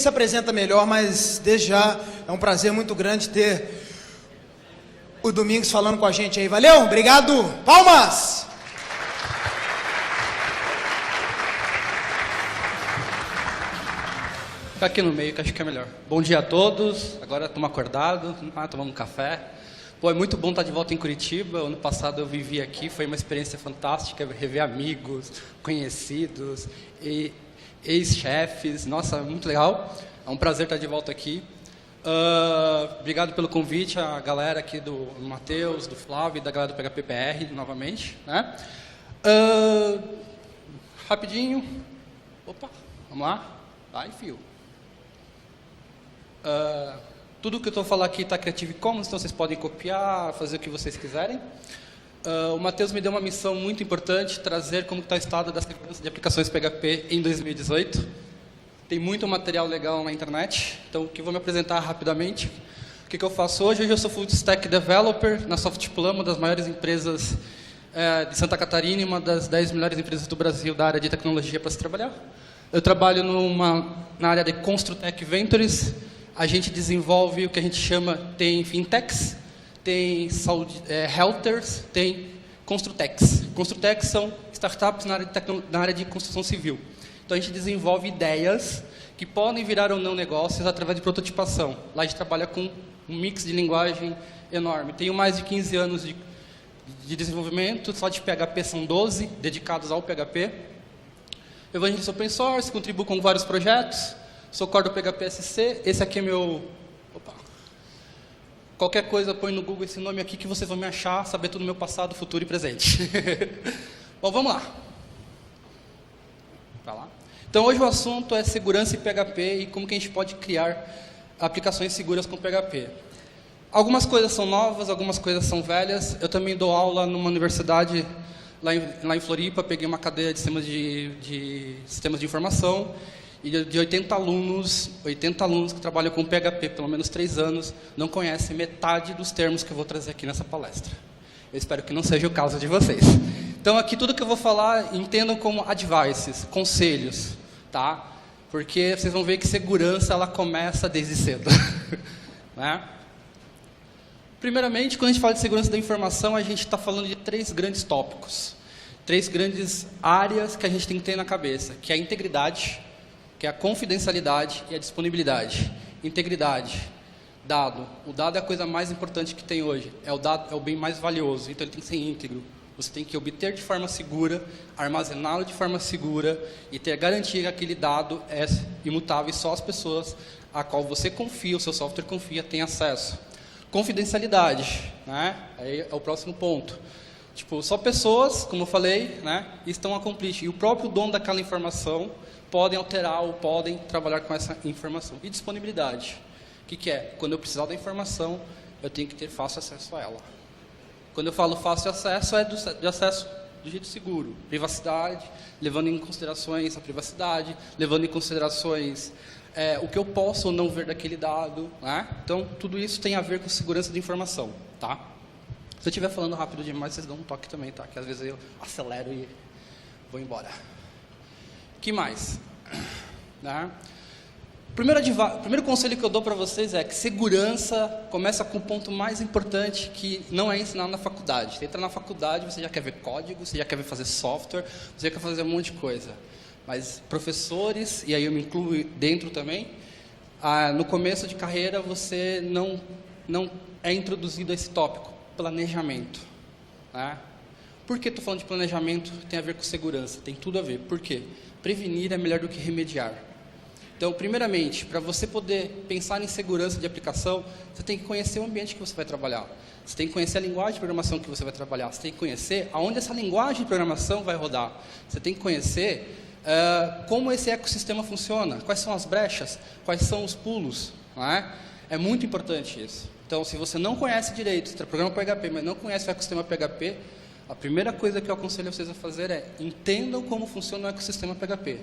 se apresenta melhor, mas desde já é um prazer muito grande ter o Domingos falando com a gente aí. Valeu, obrigado, palmas! Ficar aqui no meio que acho que é melhor. Bom dia a todos, agora estamos acordados, tomamos um café. Pô, é muito bom estar de volta em Curitiba. Ano passado eu vivi aqui, foi uma experiência fantástica, rever amigos, conhecidos, e ex-chefes. Nossa, muito legal. É um prazer estar de volta aqui. Obrigado pelo convite, a galera aqui do Matheus, do Flávio e da galera do PHP-PR, novamente. Né? Rapidinho. Opa, vamos lá. Vai, fio. Tudo que eu estou falando aqui está Creative Commons, então vocês podem copiar, fazer o que vocês quiserem. O Matheus me deu uma missão muito importante, trazer como está o estado das segurança de aplicações PHP em 2018. Tem muito material legal na internet, então que eu vou me apresentar rapidamente. O que eu faço hoje? Hoje eu sou Full Stack Developer na Softplan, uma das maiores empresas de Santa Catarina e uma das 10 melhores empresas do Brasil da área de tecnologia para se trabalhar. Eu trabalho na área de Construtech Ventures. A gente desenvolve o que a gente chama, tem fintechs, tem healthers, tem construtechs. Construtechs são startups na área de construção civil. Então a gente desenvolve ideias que podem virar ou não negócios através de prototipação. Lá a gente trabalha com um mix de linguagem enorme. Tenho mais de 15 anos de desenvolvimento, só de PHP são 12 dedicados ao PHP. Evangelista Open Source, contribuo com vários projetos. Sou core do PHP-SC, esse aqui é meu... Opa. Qualquer coisa, põe no Google esse nome aqui que vocês vão me achar, saber tudo do meu passado, futuro e presente. Bom, vamos lá. Tá lá. Então, hoje o assunto é segurança e PHP e como que a gente pode criar aplicações seguras com PHP. Algumas coisas são novas, algumas coisas são velhas. Eu também dou aula numa universidade lá em Floripa, peguei uma cadeira de sistemas de informação. E de 80 alunos que trabalham com PHP pelo menos 3 anos, não conhecem metade dos termos que eu vou trazer aqui nessa palestra. Eu espero que não seja o caso de vocês. Então, aqui tudo que eu vou falar, entendam como advices, conselhos, tá? Porque vocês vão ver que segurança, ela começa desde cedo. Né? Primeiramente, quando a gente fala de segurança da informação, a gente está falando de 3 grandes tópicos. 3 grandes áreas que a gente tem que ter na cabeça, que é a integridade, que é a confidencialidade e a disponibilidade. Integridade, dado. O dado é a coisa mais importante que tem hoje. É o bem mais valioso, então ele tem que ser íntegro. Você tem que obter de forma segura, armazená-lo de forma segura e ter garantia que aquele dado é imutável e só as pessoas a qual você confia, o seu software confia, têm acesso. Confidencialidade, né? Aí é o próximo ponto. Tipo, só pessoas, como eu falei, né, estão a cumprir. E o próprio dono daquela informação podem alterar ou podem trabalhar com essa informação. E disponibilidade. O que é? Quando eu precisar da informação, eu tenho que ter fácil acesso a ela. Quando eu falo fácil acesso, é de acesso de jeito seguro. Privacidade, levando em considerações a privacidade, levando em considerações o que eu posso ou não ver daquele dado. Né? Então, tudo isso tem a ver com segurança de informação. Tá? Se eu estiver falando rápido demais, vocês dão um toque também, tá? Que às vezes eu acelero e vou embora. O que mais? Né? Primeiro conselho que eu dou para vocês é que segurança começa com o ponto mais importante, que não é ensinado na faculdade. Você entra na faculdade, você já quer ver código, você já quer ver fazer software, você já quer fazer um monte de coisa. Mas professores, e aí eu me incluo dentro também, no começo de carreira você não é introduzido a esse tópico, planejamento. Né? Por que estou falando de planejamento? Tem a ver com segurança, tem tudo a ver. Por quê? Prevenir é melhor do que remediar. Então, primeiramente, para você poder pensar em segurança de aplicação, você tem que conhecer o ambiente que você vai trabalhar. Você tem que conhecer a linguagem de programação que você vai trabalhar. Você tem que conhecer aonde essa linguagem de programação vai rodar. Você tem que conhecer como esse ecossistema funciona, quais são as brechas, quais são os pulos. Não é? É muito importante isso. Então, se você não conhece direito, você programa PHP, mas não conhece o ecossistema PHP, a primeira coisa que eu aconselho vocês a fazer é entendam como funciona o ecossistema PHP.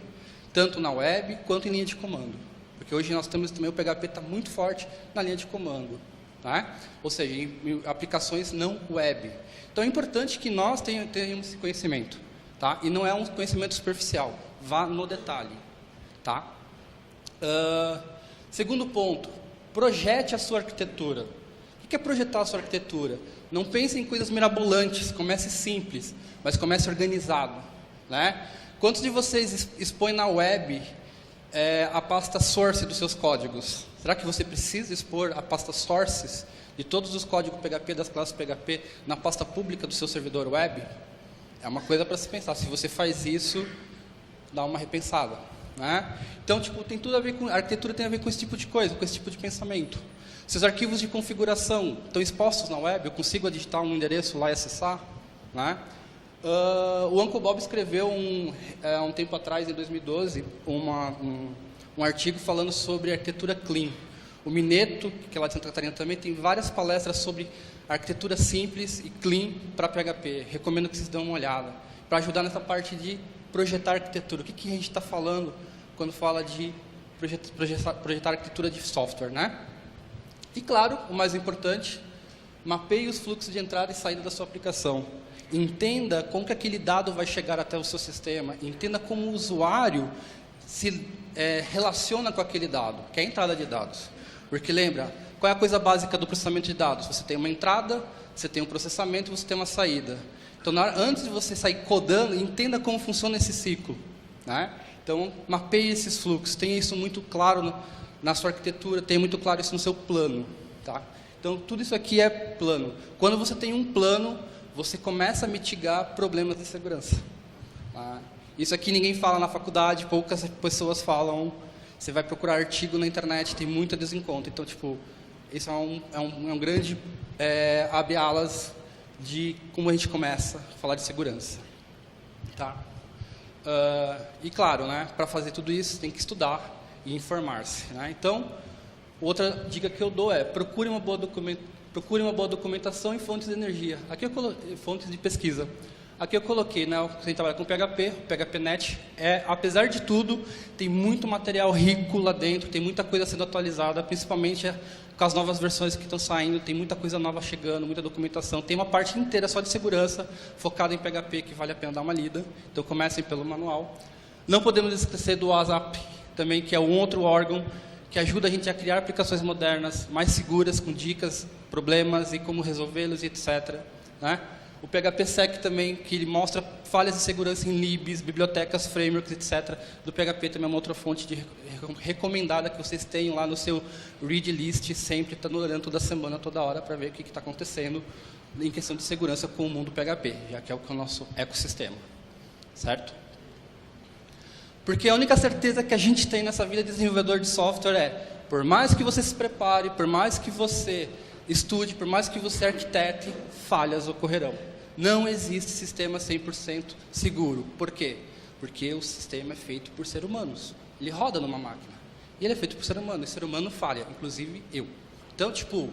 Tanto na web, quanto em linha de comando. Porque hoje nós temos também, o PHP está muito forte na linha de comando. Tá? Ou seja, em aplicações não web. Então é importante que nós tenhamos esse conhecimento. Tá? E não é um conhecimento superficial. Vá no detalhe. Tá? Segundo ponto, projete a sua arquitetura. O que é projetar a sua arquitetura? Não pense em coisas mirabolantes, comece simples, mas comece organizado, né? Quantos de vocês expõem na web a pasta source dos seus códigos? Será que você precisa expor a pasta sources de todos os códigos PHP, das classes PHP, na pasta pública do seu servidor web? É uma coisa para se pensar. Se você faz isso, dá uma repensada, né? Então, tipo, tem tudo a ver com... A arquitetura tem a ver com esse tipo de coisa, com esse tipo de pensamento. Se os arquivos de configuração estão expostos na web, eu consigo digitar um endereço lá e acessar, né? O Uncle Bob escreveu um tempo atrás, em 2012, um artigo falando sobre arquitetura clean. O Mineto, que é lá de Santa Catarina também, tem várias palestras sobre arquitetura simples e clean para PHP. Recomendo que vocês dêem uma olhada, para ajudar nessa parte de projetar arquitetura. O que a gente está falando quando fala de projetar arquitetura de software, né? E claro, o mais importante, mapeie os fluxos de entrada e saída da sua aplicação. Entenda como que aquele dado vai chegar até o seu sistema. Entenda como o usuário se relaciona com aquele dado, que é a entrada de dados. Porque lembra, qual é a coisa básica do processamento de dados? Você tem uma entrada, você tem um processamento e você tem uma saída. Então, antes de você sair codando, entenda como funciona esse ciclo, né? Então, mapeie esses fluxos, tenha isso muito claro na sua arquitetura, tenha muito claro isso no seu plano, tá? Então, tudo isso aqui é plano. Quando você tem um plano, você começa a mitigar problemas de segurança, tá? Isso aqui ninguém fala na faculdade, poucas pessoas falam. Você vai procurar artigo na internet, tem muita desencontro. Então, tipo, isso é um grande abre alas de como a gente começa a falar de segurança, tá? E claro, né, para fazer tudo isso, tem que estudar e informar-se, né? Então, outra dica que eu dou é procure uma boa documentação em fontes de energia. Aqui eu coloquei fontes de pesquisa. Aqui eu coloquei, né, a gente trabalha com PHP, PHPNet, apesar de tudo, tem muito material rico lá dentro, tem muita coisa sendo atualizada, principalmente com as novas versões que estão saindo, tem muita coisa nova chegando, muita documentação, tem uma parte inteira só de segurança, focada em PHP, que vale a pena dar uma lida, então comecem pelo manual. Não podemos esquecer do WhatsApp, também, que é um outro órgão que ajuda a gente a criar aplicações modernas, mais seguras, com dicas, problemas e como resolvê-los, etc., né? O PHPSec também, que ele mostra falhas de segurança em libs, bibliotecas, frameworks, etc. Do PHP também é uma outra fonte recomendada que vocês tenham lá no seu read list, sempre está olhando toda semana, toda hora, para ver o que está acontecendo em questão de segurança com o mundo PHP, já que é o nosso ecossistema, certo? Porque a única certeza que a gente tem nessa vida de desenvolvedor de software é, por mais que você se prepare, por mais que você estude, por mais que você arquitete, falhas ocorrerão. Não existe sistema 100% seguro. Por quê? Porque o sistema é feito por seres humanos. Ele roda numa máquina. E ele é feito por ser humano. E ser humano falha, inclusive eu. Então, tipo,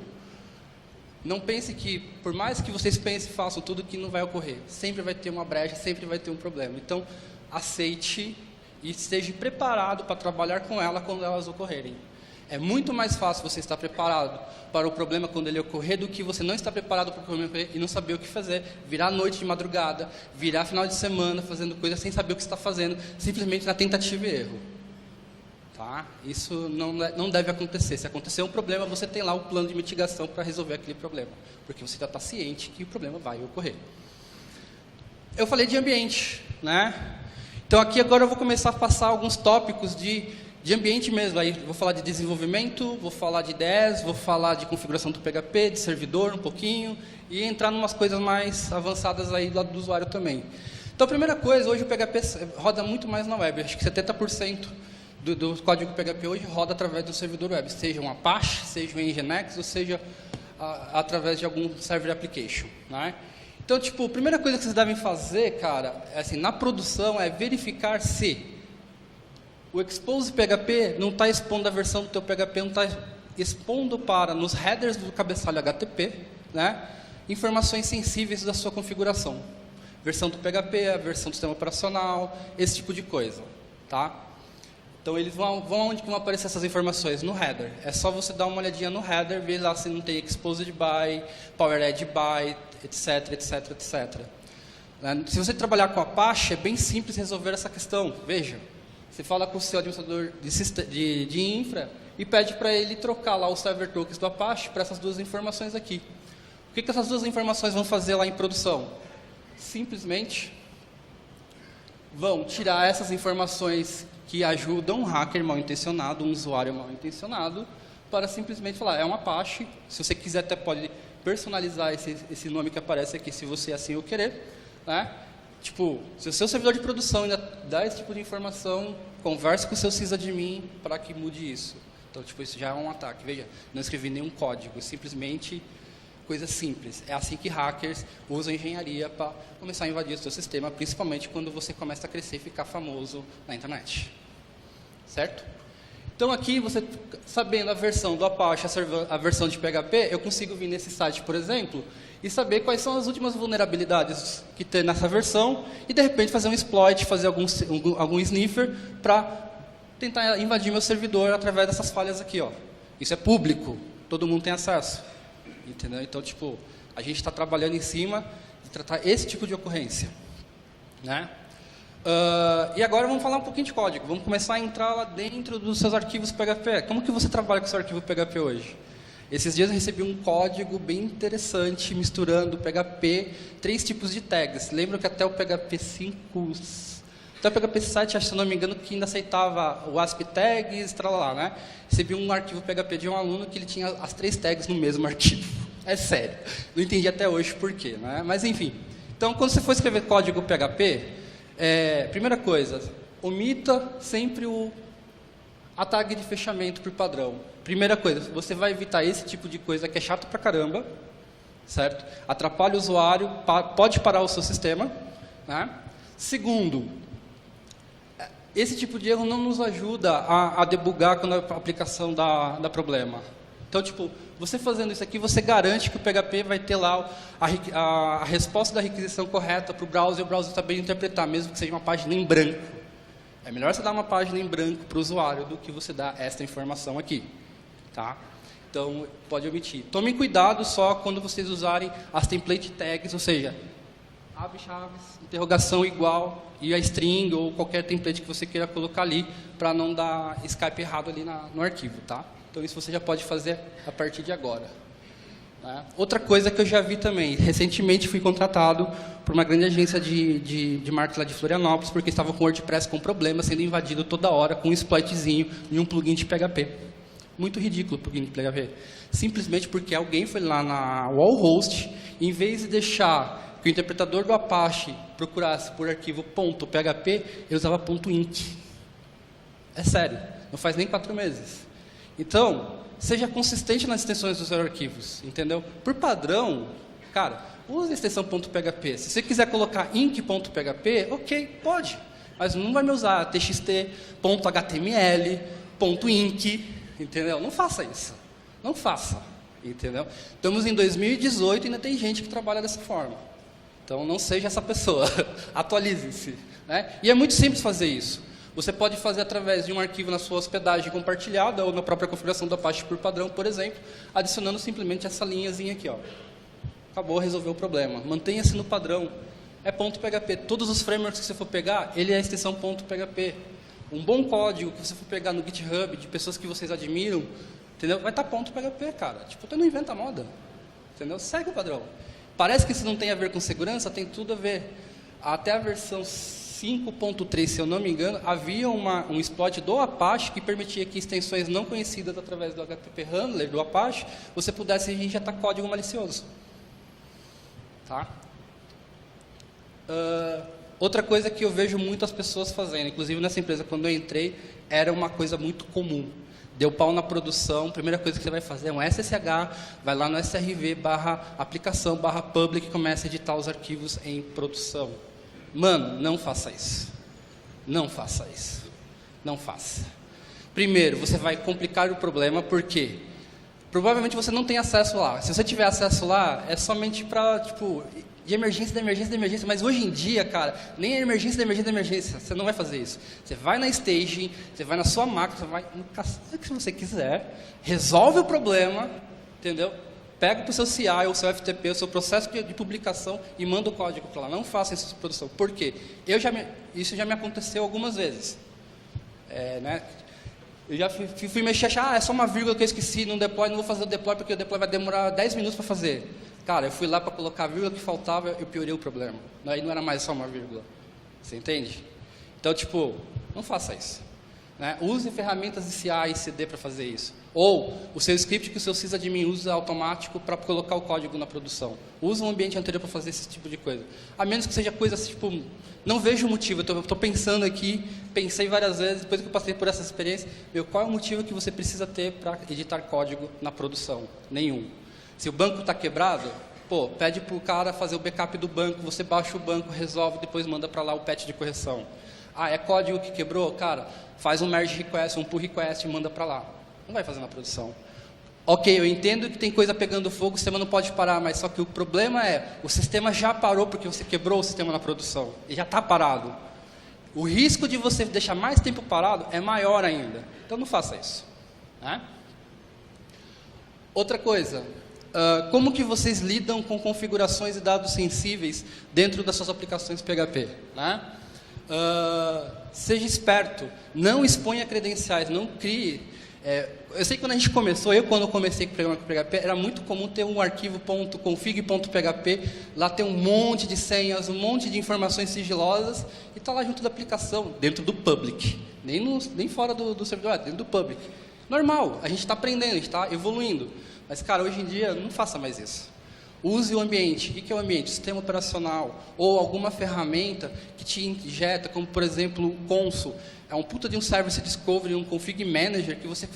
não pense que, por mais que vocês pensem e façam tudo, que não vai ocorrer. Sempre vai ter uma brecha, sempre vai ter um problema. Então, aceite e esteja preparado para trabalhar com ela quando elas ocorrerem. É muito mais fácil você estar preparado para o problema quando ele ocorrer do que você não estar preparado para o problema e não saber o que fazer, virar noite de madrugada, virar final de semana fazendo coisas sem saber o que está fazendo, simplesmente na tentativa e erro. Tá? Isso não deve acontecer. Se acontecer um problema, você tem lá o plano de mitigação para resolver aquele problema, porque você já está ciente que o problema vai ocorrer. Eu falei de ambiente, né? Então aqui agora eu vou começar a passar alguns tópicos de ambiente mesmo. Aí vou falar de desenvolvimento, vou falar de IDEs, vou falar de configuração do PHP, de servidor um pouquinho, e entrar em umas coisas mais avançadas aí do lado do usuário também. Então a primeira coisa, hoje o PHP roda muito mais na web. Acho que 70% do código PHP hoje roda através do servidor web, seja um Apache, seja um Nginx, ou seja através de algum server application, né? Então, tipo, a primeira coisa que vocês devem fazer, cara, assim, na produção, é verificar se o expose PHP não está expondo a versão do teu PHP, não está expondo nos headers do cabeçalho HTTP, né, informações sensíveis da sua configuração. Versão do PHP, a versão do sistema operacional, esse tipo de coisa, tá? Então, eles vão onde que vão aparecer essas informações? No header. É só você dar uma olhadinha no header, ver lá se não tem exposed by, powered by, etc, etc, etc. Se você trabalhar com Apache, é bem simples resolver essa questão. Veja, Você fala com o seu administrador de infra e pede para ele trocar lá os server tokens do Apache para essas duas informações aqui. O que essas duas informações vão fazer lá em produção? Simplesmente vão tirar essas informações que ajudam um hacker mal intencionado, um usuário mal intencionado, para simplesmente falar, é um Apache, se você quiser até pode personalizar esse nome que aparece aqui, se você assim o querer, né? Tipo, se o seu servidor de produção ainda dá esse tipo de informação, converse com o seu sysadmin para que mude isso. Então, tipo, isso já é um ataque. Veja, não escrevi nenhum código, simplesmente coisa simples. É assim que hackers usam engenharia para começar a invadir o seu sistema, principalmente quando você começa a crescer e ficar famoso na internet. Certo? Então, aqui, você sabendo a versão do Apache, a versão de PHP, eu consigo vir nesse site, por exemplo, e saber quais são as últimas vulnerabilidades que tem nessa versão e, de repente, fazer um exploit, fazer algum sniffer para tentar invadir meu servidor através dessas falhas aqui. Ó. Isso é público, todo mundo tem acesso. Entendeu? Então, tipo, a gente está trabalhando em cima de tratar esse tipo de ocorrência. Né? E agora vamos falar um pouquinho de código. Vamos começar a entrar lá dentro dos seus arquivos PHP. Como que você trabalha com o seu arquivo PHP hoje? Esses dias eu recebi um código bem interessante, misturando PHP, 3 tipos de tags. Lembro que até o PHP 5... Até o PHP 7, se não me engano, que ainda aceitava o ASP tags, tralala, né? Recebi um arquivo PHP de um aluno que ele tinha as 3 tags no mesmo arquivo. É sério. Não entendi até hoje por quê, né? Mas enfim. Então, quando você for escrever código PHP, primeira coisa, omita sempre a tag de fechamento por padrão. Primeira coisa, você vai evitar esse tipo de coisa que é chato pra caramba, certo? Atrapalha o usuário, pode parar o seu sistema, né? Segundo, esse tipo de erro não nos ajuda a debugar quando a aplicação dá problema. Então, tipo, você fazendo isso aqui, você garante que o PHP vai ter lá a resposta da requisição correta para o browser, e o browser saber interpretar, mesmo que seja uma página em branco. É melhor você dar uma página em branco para o usuário do que você dar esta informação aqui. Tá? Então, pode omitir. Tomem cuidado só quando vocês usarem as template tags, ou seja, chaves, interrogação igual, e a string ou qualquer template que você queira colocar ali, para não dar Skype errado ali no arquivo, tá? Então isso você já pode fazer a partir de agora. Né? Outra coisa que eu já vi também, recentemente fui contratado por uma grande agência de marketing lá de Florianópolis, porque estava com o WordPress com problema, sendo invadido toda hora com um exploitzinho em um plugin de PHP. Muito ridículo o plugin de PHP. Simplesmente porque alguém foi lá na Wallhost, em vez de deixar que o interpretador do Apache procurasse por arquivo .php, ele usava .inc. É sério, não faz nem 4 meses. Então, seja consistente nas extensões dos seus arquivos, entendeu? Por padrão, cara, use a extensão .php. Se você quiser colocar inc.php, ok, pode. Mas não vai me usar txt, .html, .inc, entendeu? Não faça isso. Não faça, entendeu? Estamos em 2018 e ainda tem gente que trabalha dessa forma. Então, não seja essa pessoa. Atualize-se. Né? E é muito simples fazer isso. Você pode fazer através de um arquivo na sua hospedagem compartilhada ou na própria configuração do Apache por padrão, por exemplo, adicionando simplesmente essa linhazinha aqui. Ó. Acabou, resolveu o problema. Mantenha-se no padrão. É .php. Todos os frameworks que você for pegar, ele é a extensão .php. Um bom código que você for pegar no GitHub de pessoas que vocês admiram, entendeu? Vai estar .php, cara. Tipo, tu não inventa moda. Entendeu? Segue o padrão. Parece que isso não tem a ver com segurança, tem tudo a ver. Até a versão 5.3, se eu não me engano, havia um exploit do Apache que permitia que extensões não conhecidas através do HTTP Handler, do Apache, você pudesse injetar código malicioso. Tá? Outra coisa que eu vejo muitas pessoas fazendo, inclusive nessa empresa, quando eu entrei, era uma coisa muito comum. Deu pau na produção, a primeira coisa que você vai fazer é um SSH, vai lá no SRV /aplicação/public e começa a editar os arquivos em produção. Mano, não faça isso. Não faça isso. Não faça. Primeiro, você vai complicar o problema, porque provavelmente você não tem acesso lá. Se você tiver acesso lá, é somente para, tipo, de emergência, mas hoje em dia, cara, nem é emergência, você não vai fazer isso. Você vai na staging, você vai na sua máquina, você vai no cacete que você quiser, resolve o problema, entendeu? Pega para o seu CI, ou o seu FTP, o seu processo de publicação e manda o código para lá. Não faça isso em produção. Por quê? Isso já me aconteceu algumas vezes. Né? Eu já fui mexer, achar, é só uma vírgula que eu esqueci, não vou fazer o deploy porque o deploy vai demorar 10 minutos para fazer. Cara, eu fui lá para colocar a vírgula que faltava, eu piorei o problema. Aí não era mais só uma vírgula. Você entende? Então, tipo, não faça isso. Né? Use ferramentas de CI e CD para fazer isso. Ou o seu script que o seu sysadmin usa automático para colocar o código na produção. Use um ambiente anterior para fazer esse tipo de coisa. A menos que seja coisa tipo, não vejo motivo, eu estou pensando aqui, pensei várias vezes, depois que eu passei por essa experiência, qual é o motivo que você precisa ter para editar código na produção? Nenhum. Se o banco está quebrado, pede para o cara fazer o backup do banco, você baixa o banco, resolve, depois manda para lá o patch de correção. É código que quebrou? Cara, faz um merge request, um pull request e manda para lá. Não vai fazer na produção. Ok, eu entendo que tem coisa pegando fogo, o sistema não pode parar, mas só que o problema é, o sistema já parou porque você quebrou o sistema na produção. Ele já está parado. O risco de você deixar mais tempo parado é maior ainda. Então não faça isso. Né? Outra coisa, como que vocês lidam com configurações e dados sensíveis dentro das suas aplicações PHP? Né? Seja esperto, não exponha credenciais, não crie. Eu sei que quando a gente começou, quando eu comecei com o programa com PHP, era muito comum ter um arquivo .config.php, lá tem um monte de senhas, um monte de informações sigilosas, e está lá junto da aplicação, dentro do public, nem fora do servidor, dentro do public. Normal, a gente está aprendendo, a gente está evoluindo, mas cara, hoje em dia, não faça mais isso. Use o ambiente. O que é o ambiente? O sistema operacional, ou alguma ferramenta que te injeta, como por exemplo o Consul. É um puta de um Service Discovery, um Config Manager, que você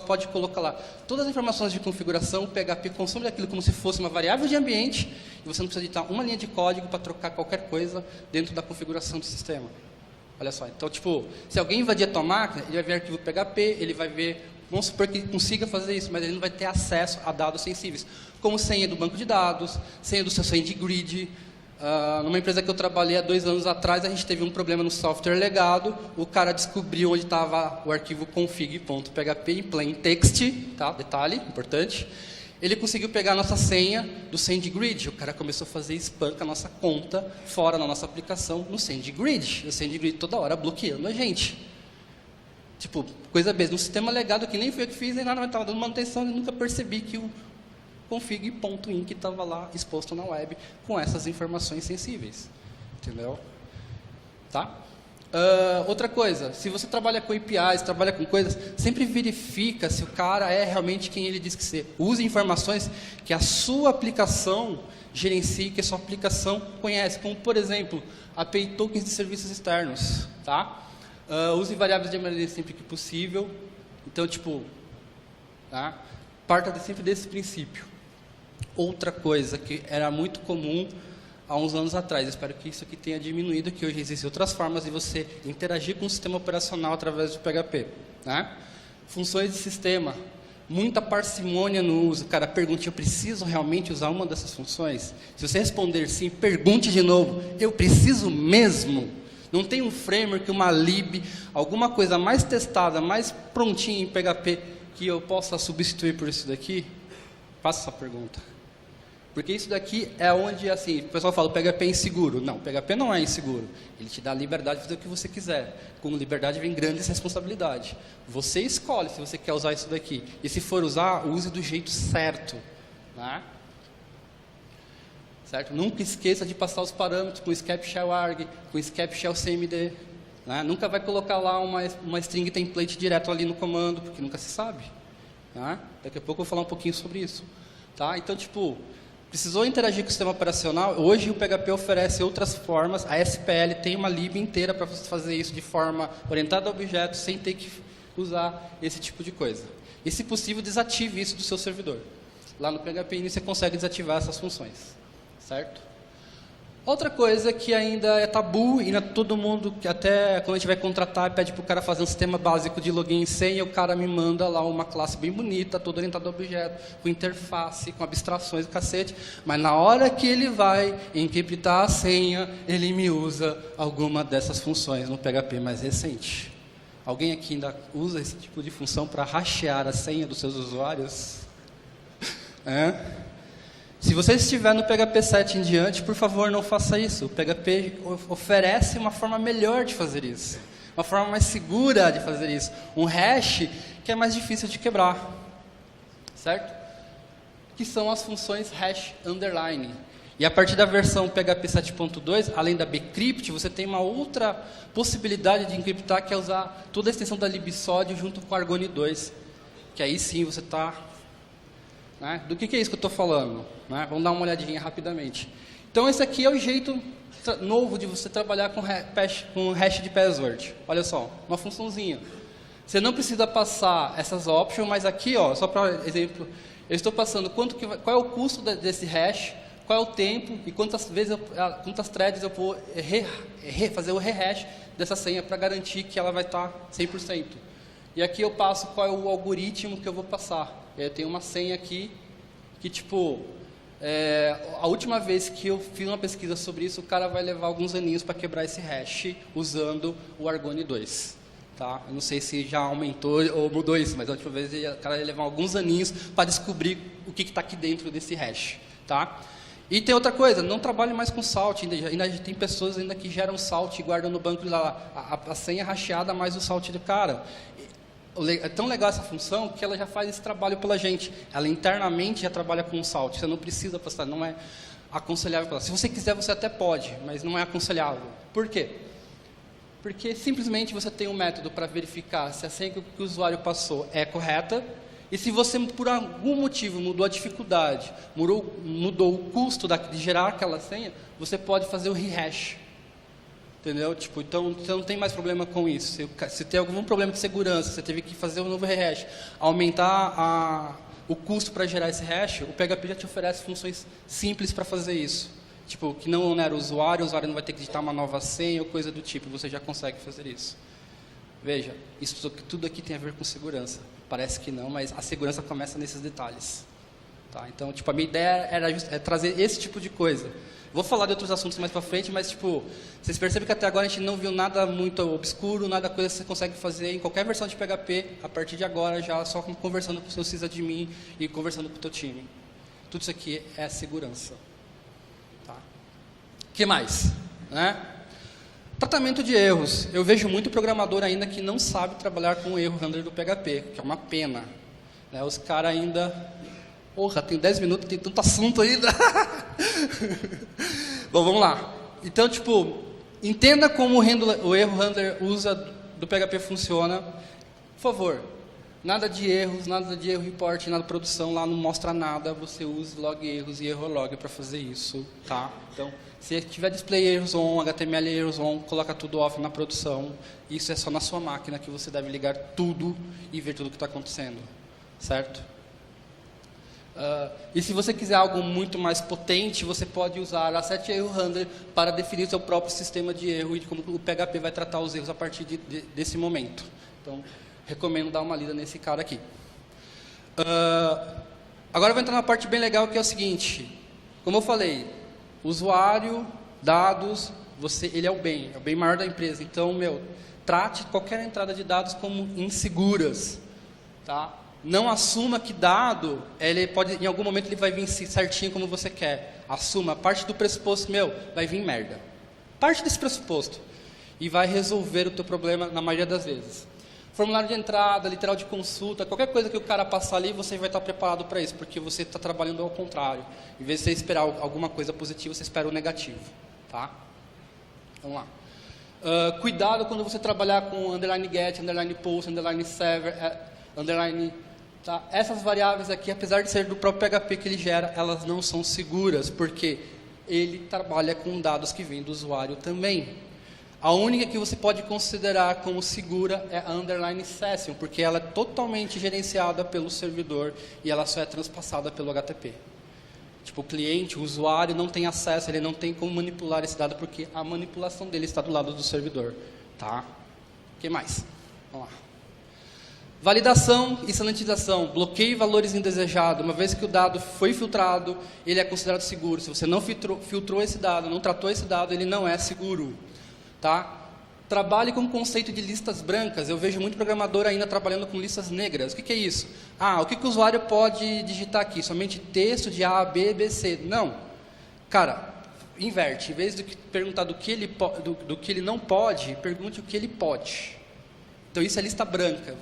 pode colocar lá todas as informações de configuração, o PHP consome aquilo como se fosse uma variável de ambiente, e você não precisa editar uma linha de código para trocar qualquer coisa dentro da configuração do sistema. Olha só, então tipo, se alguém invadir a tua máquina, ele vai ver arquivo PHP, ele vai ver, vamos supor que ele consiga fazer isso, mas ele não vai ter acesso a dados sensíveis, como senha do banco de dados, senha do seu SendGrid. Numa empresa que eu trabalhei há 2 anos atrás, a gente teve um problema no software legado, o cara descobriu onde estava o arquivo config.php em plain text, tá? Detalhe, importante. Ele conseguiu pegar a nossa senha do SendGrid, o cara começou a fazer spam com a nossa conta, fora da nossa aplicação, no SendGrid. O SendGrid toda hora bloqueando a gente. Tipo, coisa besta, um sistema legado que nem foi eu que fiz, nem nada, mas estava dando manutenção e nunca percebi que o config.inc estava lá exposto na web com essas informações sensíveis. Entendeu? Tá? Outra coisa, se você trabalha com APIs, trabalha com coisas, sempre verifica se o cara é realmente quem ele diz que ser. Use informações que a sua aplicação gerencia, que a sua aplicação conhece, como por exemplo, API tokens de serviços externos. Tá? Use variáveis de maneira sempre que possível. Então, tipo, tá? Parta sempre desse princípio. Outra coisa que era muito comum há uns anos atrás, espero que isso aqui tenha diminuído, que hoje existem outras formas de você interagir com o sistema operacional através do PHP. Né? Funções de sistema, muita parcimônia no uso. Cara, pergunte, eu preciso realmente usar uma dessas funções? Se você responder sim, pergunte de novo, eu preciso mesmo? Não tem um framework, uma lib, alguma coisa mais testada, mais prontinha em PHP que eu possa substituir por isso daqui? Faça essa pergunta. Porque isso daqui é onde, assim, o pessoal fala, o PHP é inseguro. Não, o PHP não é inseguro. Ele te dá a liberdade de fazer o que você quiser. Com liberdade vem grandes responsabilidades. Você escolhe se você quer usar isso daqui. E se for usar, use do jeito certo. Né? Certo? Nunca esqueça de passar os parâmetros com escape shell arg, com escape shell cmd. Né? Nunca vai colocar lá uma string template direto ali no comando, porque nunca se sabe. Né? Daqui a pouco eu vou falar um pouquinho sobre isso. Tá? Então, tipo, precisou interagir com o sistema operacional, hoje o PHP oferece outras formas, a SPL tem uma lib inteira para você fazer isso de forma orientada a objetos, sem ter que usar esse tipo de coisa. E, se possível, desative isso do seu servidor. Lá no PHP você consegue desativar essas funções. Certo? Outra coisa que ainda é tabu, e todo mundo, que até quando a gente vai contratar, pede para o cara fazer um sistema básico de login e senha, o cara me manda lá uma classe bem bonita, toda orientada a objeto, com interface, com abstrações do cacete, mas na hora que ele vai encriptar a senha, ele me usa alguma dessas funções no PHP mais recente. Alguém aqui ainda usa esse tipo de função para hashear a senha dos seus usuários? Se você estiver no PHP 7 em diante, por favor, não faça isso. O PHP oferece uma forma melhor de fazer isso. uma forma mais segura de fazer isso. Um hash que é mais difícil de quebrar, certo? Que são as funções hash underline. E a partir da versão PHP 7.2, além da bcrypt, você tem uma outra possibilidade de encriptar, que é usar toda a extensão da libsod junto com o Argone 2. Que aí sim você está... Né? Do que é isso que eu estou falando? Né? Vamos dar uma olhadinha rapidamente. Então esse aqui é o jeito novo de você trabalhar com hash de password. Olha só, uma funçãozinha. Você não precisa passar essas options, mas aqui, ó, só para exemplo, eu estou passando qual é o custo desse hash, qual é o tempo e quantas threads eu vou fazer o rehash dessa senha para garantir que ela vai estar 100%. E aqui eu passo qual é o algoritmo que eu vou passar. Eu tenho uma senha aqui que, tipo, a última vez que eu fiz uma pesquisa sobre isso, o cara vai levar alguns aninhos para quebrar esse hash usando o Argone 2. Tá? Eu não sei se já aumentou ou mudou isso, mas a última vez o cara ia levar alguns aninhos para descobrir o que está aqui dentro desse hash. Tá? E tem outra coisa, não trabalhe mais com salt, ainda tem pessoas ainda que geram salt e guardam no banco lá, a senha racheada mais o salt do cara. É tão legal essa função que ela já faz esse trabalho pela gente. Ela internamente já trabalha com o salt, você não precisa passar, não é aconselhável. Se você quiser, você até pode, mas não é aconselhável. Por quê? Porque simplesmente você tem um método para verificar se a senha que o usuário passou é correta. E se você, por algum motivo, mudou a dificuldade, mudou o custo de gerar aquela senha, você pode fazer o rehash. Entendeu? Tipo, então, você não tem mais problema com isso. Se tem algum problema de segurança, você teve que fazer um novo rehash, aumentar o custo para gerar esse hash, o PHP já te oferece funções simples para fazer isso. Tipo, que não onera o usuário não vai ter que digitar uma nova senha ou coisa do tipo, você já consegue fazer isso. Veja, isso tudo aqui tem a ver com segurança. Parece que não, mas a segurança começa nesses detalhes. Tá? Então, tipo, a minha ideia era trazer esse tipo de coisa. Vou falar de outros assuntos mais para frente, mas, tipo, vocês percebem que até agora a gente não viu nada muito obscuro, nada coisa que você consegue fazer em qualquer versão de PHP, a partir de agora, já só conversando com o seu sysadmin e conversando com o teu time. Tudo isso aqui é segurança. Tá? O que mais? Né? Tratamento de erros. Eu vejo muito programador ainda que não sabe trabalhar com o erro handler do PHP, que é uma pena. Né? Os caras ainda... Porra, tem 10 minutos, tem tanto assunto ainda. Bom, vamos lá. Então, tipo, entenda como o erro handler do PHP funciona. Por favor, nada de erros, nada de erro report, nada de produção, lá não mostra nada. Você usa log erros e erro log para fazer isso, tá? Então, se tiver display erros on, HTML erros on, coloca tudo off na produção. Isso é só na sua máquina que você deve ligar tudo e ver tudo o que está acontecendo, certo? E se você quiser algo muito mais potente, você pode usar a Asset Error Handler para definir seu próprio sistema de erro e como o PHP vai tratar os erros a partir desse momento. Então, recomendo dar uma lida nesse cara aqui. Agora eu vou entrar numa parte bem legal, que é o seguinte. Como eu falei, usuário, dados, ele é o bem maior da empresa. Então, trate qualquer entrada de dados como inseguras, tá? Não assuma que dado, em algum momento ele vai vir certinho como você quer. Assuma, parte do pressuposto, vai vir merda. Parte desse pressuposto. E vai resolver o teu problema na maioria das vezes. Formulário de entrada, literal de consulta, qualquer coisa que o cara passar ali, você vai estar preparado para isso, porque você está trabalhando ao contrário. Em vez de você esperar alguma coisa positiva, você espera o negativo. Tá? Vamos lá. Cuidado quando você trabalhar com underline get, underline post, underline server, underline... Tá? Essas variáveis aqui, apesar de ser do próprio PHP que ele gera, elas não são seguras, porque ele trabalha com dados que vêm do usuário também. A única que você pode considerar como segura é a underline session, porque ela é totalmente gerenciada pelo servidor e ela só é transpassada pelo HTTP. Tipo, o cliente, o usuário não tem acesso, ele não tem como manipular esse dado, porque a manipulação dele está do lado do servidor. Tá? O que mais? Vamos lá. Validação e sanitização. Bloqueio valores indesejados. Uma vez que o dado foi filtrado, ele é considerado seguro. Se você não filtrou esse dado, não tratou esse dado, ele não é seguro. Tá? Trabalhe com o conceito de listas brancas. Eu vejo muito programador ainda trabalhando com listas negras. O que é isso? O que o usuário pode digitar aqui? Somente texto de A, B, B, C. Não. Cara, inverte. Em vez de perguntar do que ele não pode, pergunte o que ele pode. Então isso é lista branca.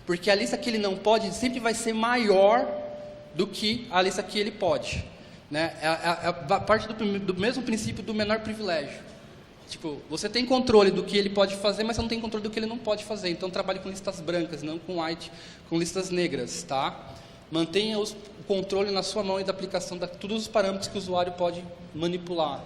Porque a lista que ele não pode sempre vai ser maior do que a lista que ele pode. Né? É parte do mesmo princípio do menor privilégio. Tipo, você tem controle do que ele pode fazer, mas você não tem controle do que ele não pode fazer. Então trabalhe com listas brancas, não com com listas negras, tá? Mantenha o controle na sua mão e da aplicação de todos os parâmetros que o usuário pode manipular.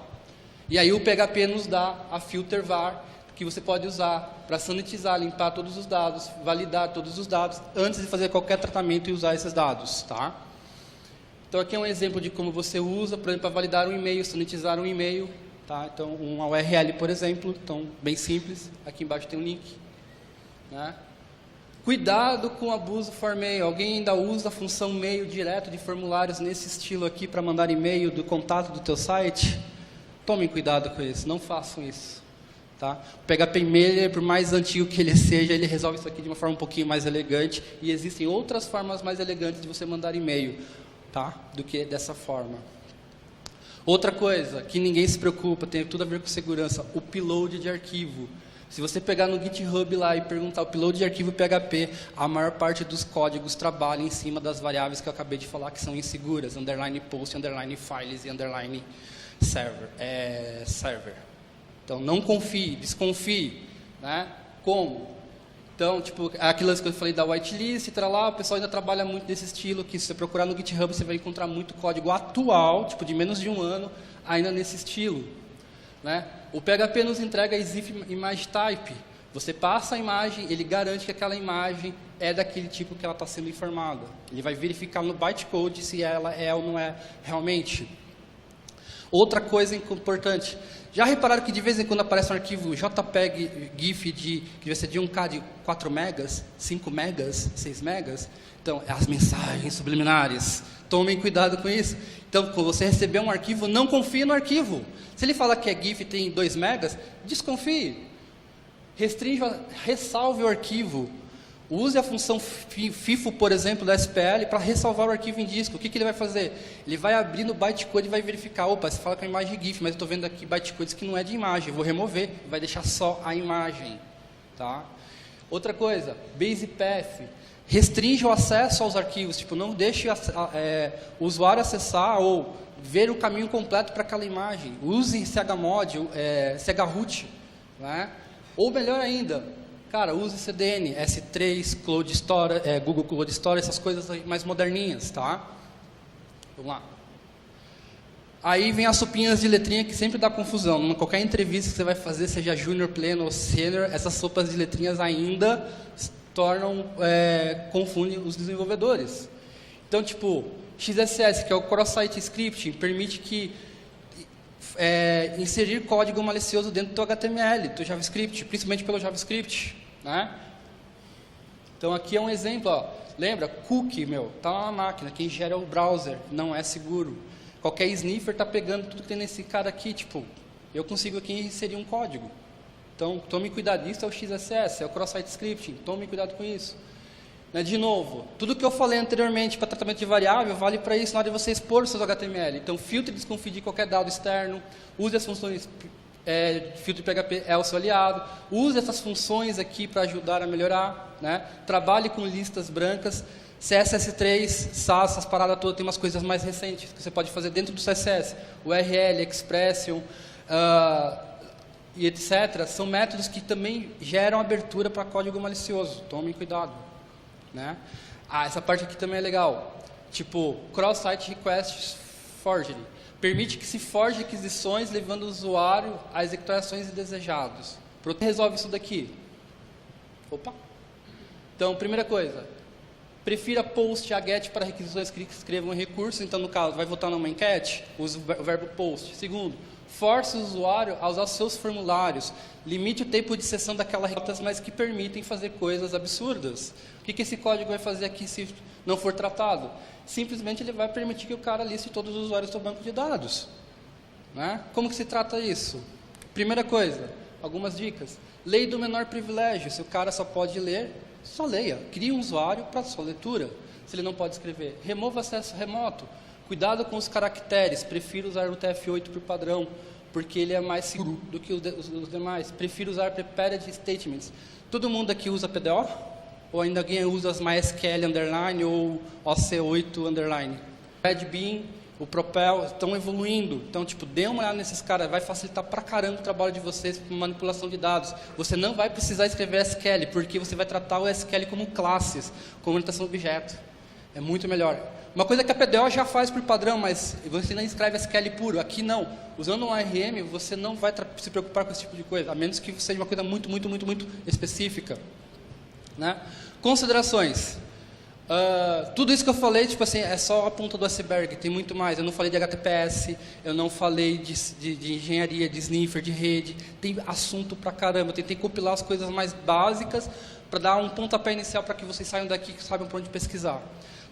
E aí o PHP nos dá a filter var, que você pode usar para sanitizar, limpar todos os dados, validar todos os dados, antes de fazer qualquer tratamento e usar esses dados, tá? Então aqui é um exemplo de como você usa, por exemplo, para validar um e-mail, sanitizar um e-mail, tá? Então uma URL, por exemplo, então bem simples, aqui embaixo tem um link, né? Cuidado com o abuso for mail. Alguém ainda usa a função mail direto de formulários nesse estilo aqui para mandar e-mail do contato do teu site? Tomem cuidado com isso, não façam isso. Tá? O PHP Mailer, por mais antigo que ele seja, ele resolve isso aqui de uma forma um pouquinho mais elegante, e existem outras formas mais elegantes de você mandar e-mail, tá? Do que dessa forma. Outra coisa que ninguém se preocupa, tem tudo a ver com segurança, o upload de arquivo. Se você pegar no GitHub lá e perguntar o upload de arquivo PHP, a maior parte dos códigos trabalha em cima das variáveis que eu acabei de falar que são inseguras, underline post, underline files e underline server. Então não confie, desconfie, né? Como? Então, tipo, aquilo que eu falei da whitelist, lá, o pessoal ainda trabalha muito nesse estilo, que se você procurar no GitHub, você vai encontrar muito código atual, tipo de menos de um ano, ainda nesse estilo. Né? O PHP nos entrega as if image type. Você passa a imagem, ele garante que aquela imagem é daquele tipo que ela está sendo informada. Ele vai verificar no bytecode se ela é ou não é realmente. Outra coisa importante, já repararam que de vez em quando aparece um arquivo JPEG GIF que vai ser de 1K de 4 megas, 5 megas, 6 megas? Então, as mensagens subliminares. Tomem cuidado com isso. Então, quando você receber um arquivo, não confie no arquivo. Se ele fala que é GIF e tem 2 megas, desconfie. Ressalve o arquivo. Use a função FIFO, por exemplo, da SPL para ressalvar o arquivo em disco. O que ele vai fazer? Ele vai abrir no bytecode e vai verificar, opa, você fala que é uma imagem GIF, mas eu estou vendo aqui bytecodes que não é de imagem. Eu vou remover, vai deixar só a imagem. Tá? Outra coisa, BasePath. Restringe o acesso aos arquivos, tipo, não deixe o usuário acessar ou ver o caminho completo para aquela imagem. Use chmod, chroot, né? Ou melhor ainda, cara, use CDN, S3, Cloud Storage, Google Cloud Storage, essas coisas mais moderninhas, tá? Vamos lá. Aí vem as sopinhas de letrinha que sempre dá confusão. Em qualquer entrevista que você vai fazer, seja júnior, pleno ou sênior, essas sopas de letrinhas ainda confundem os desenvolvedores. Então, tipo, XSS, que é o Cross-Site Scripting, permite que inserir código malicioso dentro do HTML, do JavaScript, principalmente pelo JavaScript, né? Então, aqui é um exemplo, ó. Lembra? Cookie, tá lá na máquina, quem gera é o browser, não é seguro. Qualquer sniffer está pegando tudo que tem nesse cara aqui, tipo, eu consigo aqui inserir um código. Então, tome cuidado, isso é o XSS, é o Cross-Site Scripting, tome cuidado com isso. Né, de novo, tudo que eu falei anteriormente para tratamento de variável, vale para isso na hora de você expor os seus HTML. Então, filtre e desconfie de qualquer dado externo, use as funções, filtro PHP é o seu aliado, use essas funções aqui para ajudar a melhorar, né? Trabalhe com listas brancas, CSS3, SAS, essas paradas todas, tem umas coisas mais recentes que você pode fazer dentro do CSS, URL, Expression, e etc., são métodos que também geram abertura para código malicioso. Tomem cuidado. Né? Essa parte aqui também é legal. Tipo, Cross-Site Request Forgery. Permite que se forje aquisições, levando o usuário a executar ações indesejadas. Resolve isso daqui. Opa! Então, primeira coisa, prefira post a get para requisições que escrevam recursos. Então, no caso, vai votar numa enquete, use o verbo post. Segundo, force o usuário a usar seus formulários. Limite o tempo de sessão daquelas rotas, mas que permitem fazer coisas absurdas. O que esse código vai fazer aqui se não for tratado? Simplesmente ele vai permitir que o cara liste todos os usuários do banco de dados. Né? Como que se trata isso? Primeira coisa, algumas dicas. Lei do menor privilégio. Se o cara só pode ler, só leia. Crie um usuário para sua leitura. Se ele não pode escrever, remova acesso remoto. Cuidado com os caracteres, prefiro usar o UTF-8 por padrão, porque ele é mais seguro do que os demais. Prefiro usar Prepared Statements. Todo mundo aqui usa PDO? Ou ainda alguém usa as MySQL underline ou OC8 underline? Red Bean, o Propel, estão evoluindo. Então, tipo, dê uma olhada nesses caras, vai facilitar pra caramba o trabalho de vocês com manipulação de dados. Você não vai precisar escrever SQL, porque você vai tratar o SQL como classes, como orientação a objeto. É muito melhor. Uma coisa que a PDO já faz por padrão, mas você não escreve SQL puro. Aqui não. Usando um ARM, você não vai se preocupar com esse tipo de coisa, a menos que seja uma coisa muito específica. Né? Considerações. Tudo isso que eu falei, tipo assim, é só a ponta do iceberg, tem muito mais. Eu não falei de HTTPS, eu não falei de engenharia, de sniffer, de rede. Tem assunto pra caramba. Eu tentei compilar as coisas mais básicas para dar um pontapé inicial para que vocês saiam daqui e saibam por onde pesquisar.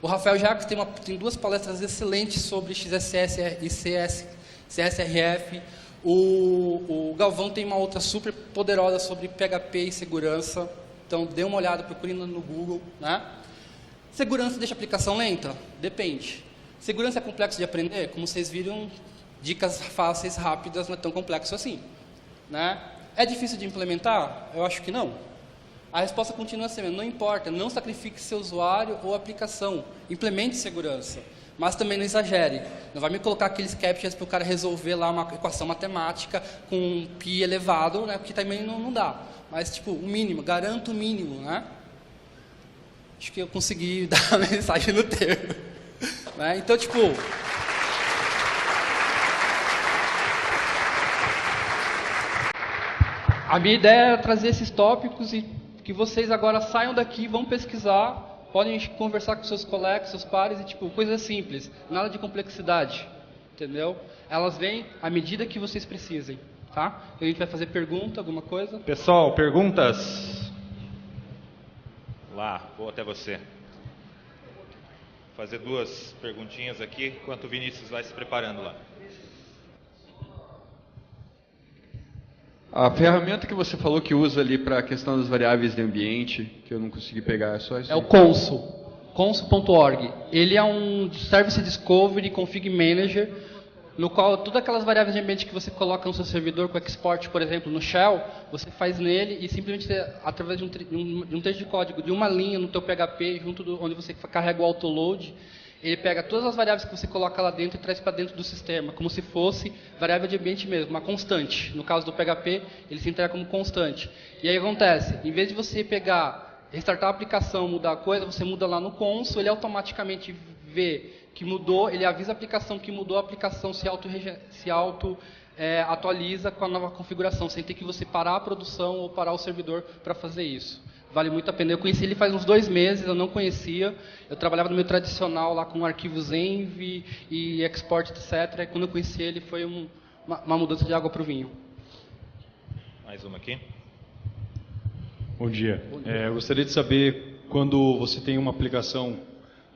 O Rafael Jacques tem 2 palestras excelentes sobre XSS e CSRF. O Galvão tem uma outra super poderosa sobre PHP e segurança. Então, dê uma olhada, procure no Google. Né? Segurança deixa a aplicação lenta? Depende. Segurança é complexo de aprender? Como vocês viram, dicas fáceis, rápidas, não é tão complexo assim. Né? É difícil de implementar? Eu acho que não. A resposta continua sendo, não importa, não sacrifique seu usuário ou aplicação, implemente segurança, mas também não exagere. Não vai me colocar aqueles captchas para o cara resolver lá uma equação matemática com um pi elevado, né, porque também não dá. Mas, tipo, o mínimo, garanto o mínimo, né? Acho que eu consegui dar a mensagem no termo. Né? Então, tipo... A minha ideia é trazer esses tópicos e que vocês agora saiam daqui, vão pesquisar, podem conversar com seus colegas, seus pares, e tipo, coisas simples, nada de complexidade, entendeu? Elas vêm à medida que vocês precisem, tá? A gente vai fazer pergunta, alguma coisa? Pessoal, perguntas? Lá, vou até você. Vou fazer 2 perguntinhas aqui, enquanto o Vinícius vai se preparando lá. A ferramenta que você falou que usa ali para a questão das variáveis de ambiente, que eu não consegui pegar, é só isso? É o Consul, consul.org. Ele é um Service Discovery Config Manager, no qual todas aquelas variáveis de ambiente que você coloca no seu servidor com export, por exemplo, no Shell, você faz nele e simplesmente através de um texto de código, de uma linha no teu PHP, junto onde você carrega o autoload, ele pega todas as variáveis que você coloca lá dentro e traz para dentro do sistema, como se fosse variável de ambiente mesmo, uma constante. No caso do PHP, ele se entrega como constante. E aí acontece, em vez de você pegar, restartar a aplicação, mudar a coisa, você muda lá no Consul, ele automaticamente vê que mudou, ele avisa a aplicação que mudou, a aplicação se atualiza com a nova configuração, sem ter que você parar a produção ou parar o servidor para fazer isso. Vale muito a pena. Eu conheci ele faz uns 2 meses, eu não conhecia. Eu trabalhava no meu tradicional lá com arquivos env e export, etc. E quando eu conheci ele, foi uma mudança de água para o vinho. Mais uma aqui. Bom dia. Eu gostaria de saber, quando você tem uma aplicação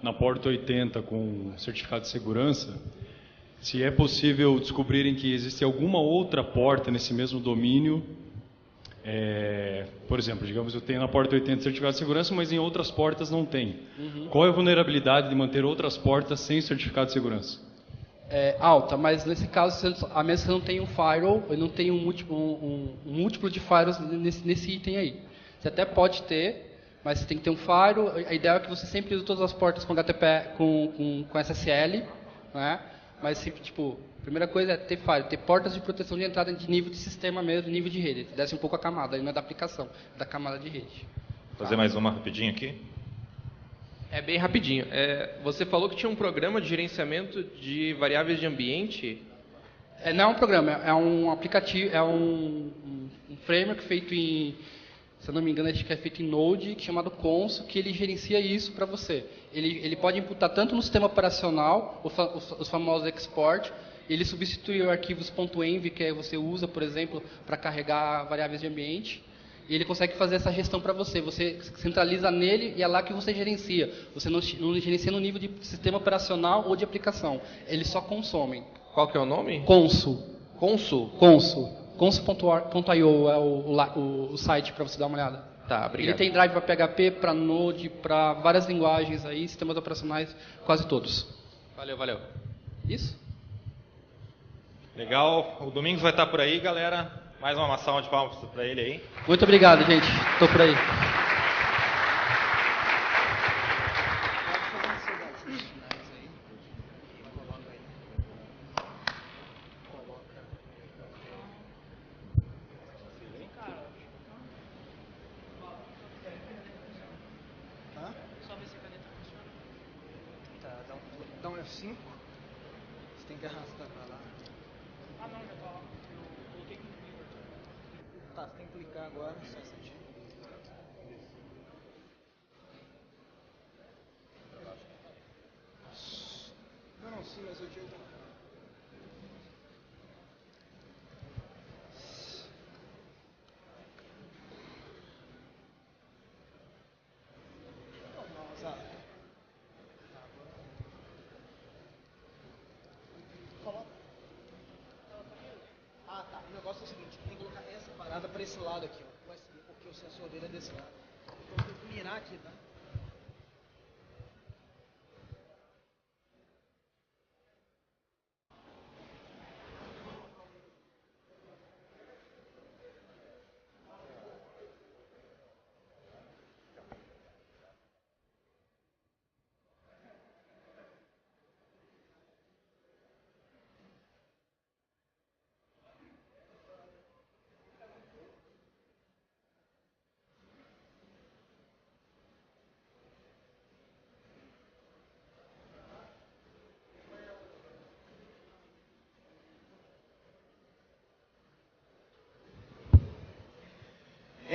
na porta 80 com certificado de segurança, se é possível descobrirem que existe alguma outra porta nesse mesmo domínio. Por exemplo, digamos, eu tenho na porta 80 certificado de segurança, mas em outras portas não tem. Qual é a vulnerabilidade de manter outras portas sem certificado de segurança? É alta, mas nesse caso, a menos que você não tenha um firewall, ou não tenha um múltiplo de firewalls nesse item aí. Você até pode ter, mas você tem que ter um firewall. A ideia é que você sempre use todas as portas com HTTP, com SSL, né? Mas sempre, tipo, a primeira coisa é ter firewall, ter portas de proteção de entrada de nível de sistema mesmo, de nível de rede. Desce um pouco a camada, aí não é da aplicação, é da camada de rede. Vou fazer mais uma rapidinho aqui. É bem rapidinho. Você falou que tinha um programa de gerenciamento de variáveis de ambiente. Não é um programa, é um aplicativo, é um framework feito em, se eu não me engano, acho que é feito em Node, chamado Consul, que ele gerencia isso para você. Ele pode imputar tanto no sistema operacional, os famosos export, ele substitui os arquivos .env que você usa, por exemplo, para carregar variáveis de ambiente, e ele consegue fazer essa gestão para você. Você centraliza nele e é lá que você gerencia. Você não gerencia no nível de sistema operacional ou de aplicação. Eles só consomem. Qual que é o nome? Consul. Consul? Consul. Consul.io é o site para você dar uma olhada. Tá, obrigado. Ele tem drive para PHP, para Node, para várias linguagens aí, sistemas operacionais, quase todos. Valeu. Isso? Legal, o Domingos vai estar por aí, galera. Mais uma salva de palmas para ele aí. Muito obrigado, gente. Estou por aí. Dá um F5. Você tem que arrastar pra lá. Ah, não, já tá lá. Eu coloquei aqui no clicker. Tá, você tem que clicar agora. Só essa aqui. Não, sim, mas eu tinha... Ah, tá. O negócio é o seguinte, tem que colocar essa parada para esse lado aqui, ó, USB, porque o sensor dele é desse lado. Então tem que mirar aqui, tá?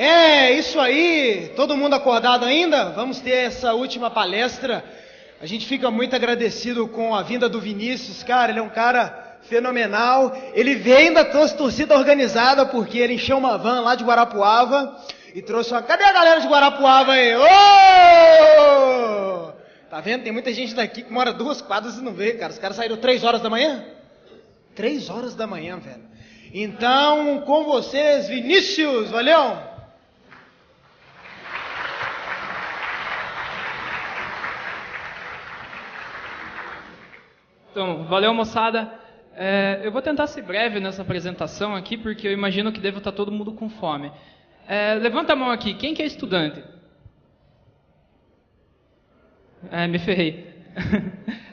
É, isso aí! Todo mundo acordado ainda? Vamos ter essa última palestra. A gente fica muito agradecido com a vinda do Vinícius, cara, ele é um cara fenomenal. Ele vem da torcida organizada porque ele encheu uma van lá de Guarapuava e trouxe uma... Cadê a galera de Guarapuava aí? Ô! Tá vendo? Tem muita gente daqui que mora 2 quadras e não vê, cara. Os caras saíram 3 horas da manhã? 3 horas da manhã, velho. Então, com vocês, Vinícius, valeu! Então, valeu, moçada. Eu vou tentar ser breve nessa apresentação aqui, porque eu imagino que deve estar todo mundo com fome. Levanta a mão aqui. Quem que é estudante? Me ferrei.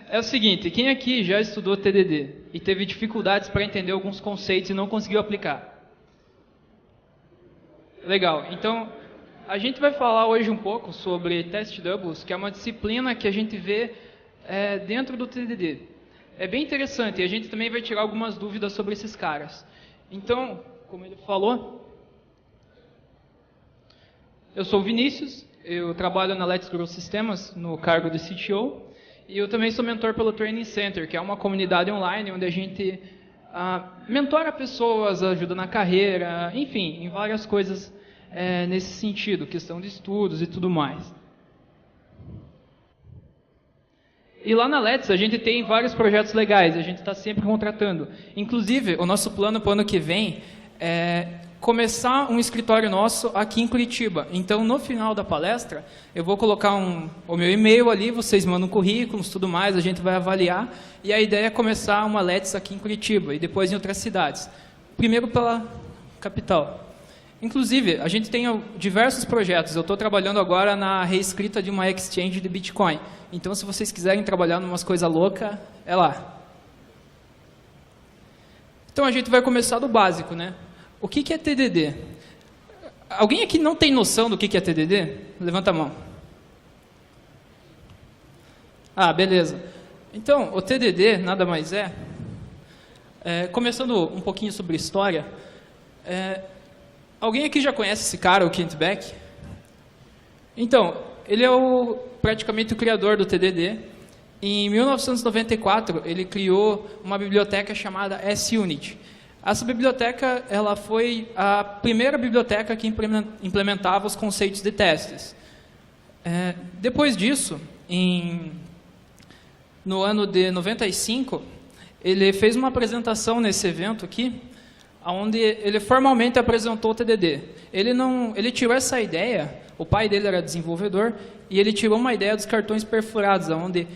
É o seguinte, quem aqui já estudou TDD e teve dificuldades para entender alguns conceitos e não conseguiu aplicar? Legal. Então, a gente vai falar hoje um pouco sobre test doubles, que é uma disciplina que a gente vê dentro do TDD. É bem interessante e a gente também vai tirar algumas dúvidas sobre esses caras. Então, como ele falou, eu sou o Vinícius, eu trabalho na Let's Grow Systems no cargo de CTO e eu também sou mentor pelo Training Center, que é uma comunidade online onde a gente mentora pessoas, ajuda na carreira, enfim, em várias coisas nesse sentido, questão de estudos e tudo mais. E lá na Let's a gente tem vários projetos legais, a gente está sempre contratando. Inclusive, o nosso plano para o ano que vem é começar um escritório nosso aqui em Curitiba. Então, no final da palestra, eu vou colocar o meu e-mail ali, vocês mandam currículos, tudo mais, a gente vai avaliar. E a ideia é começar uma Let's aqui em Curitiba e depois em outras cidades. Primeiro pela capital. Inclusive, a gente tem diversos projetos. Eu estou trabalhando agora na reescrita de uma exchange de Bitcoin. Então, se vocês quiserem trabalhar em umas coisas loucas, é lá. Então, a gente vai começar do básico, né? O que é TDD? Alguém aqui não tem noção do que é TDD? Levanta a mão. Ah, beleza. Então, o TDD nada mais começando um pouquinho sobre história, alguém aqui já conhece esse cara, o Kent Beck? Então, ele é praticamente o criador do TDD. Em 1994, ele criou uma biblioteca chamada S-Unit. Essa biblioteca ela foi a primeira biblioteca que implementava os conceitos de testes. Depois disso, no ano de 95, ele fez uma apresentação nesse evento aqui, onde ele formalmente apresentou o TDD. Ele tirou essa ideia, o pai dele era desenvolvedor, e ele tirou uma ideia dos cartões perfurados, onde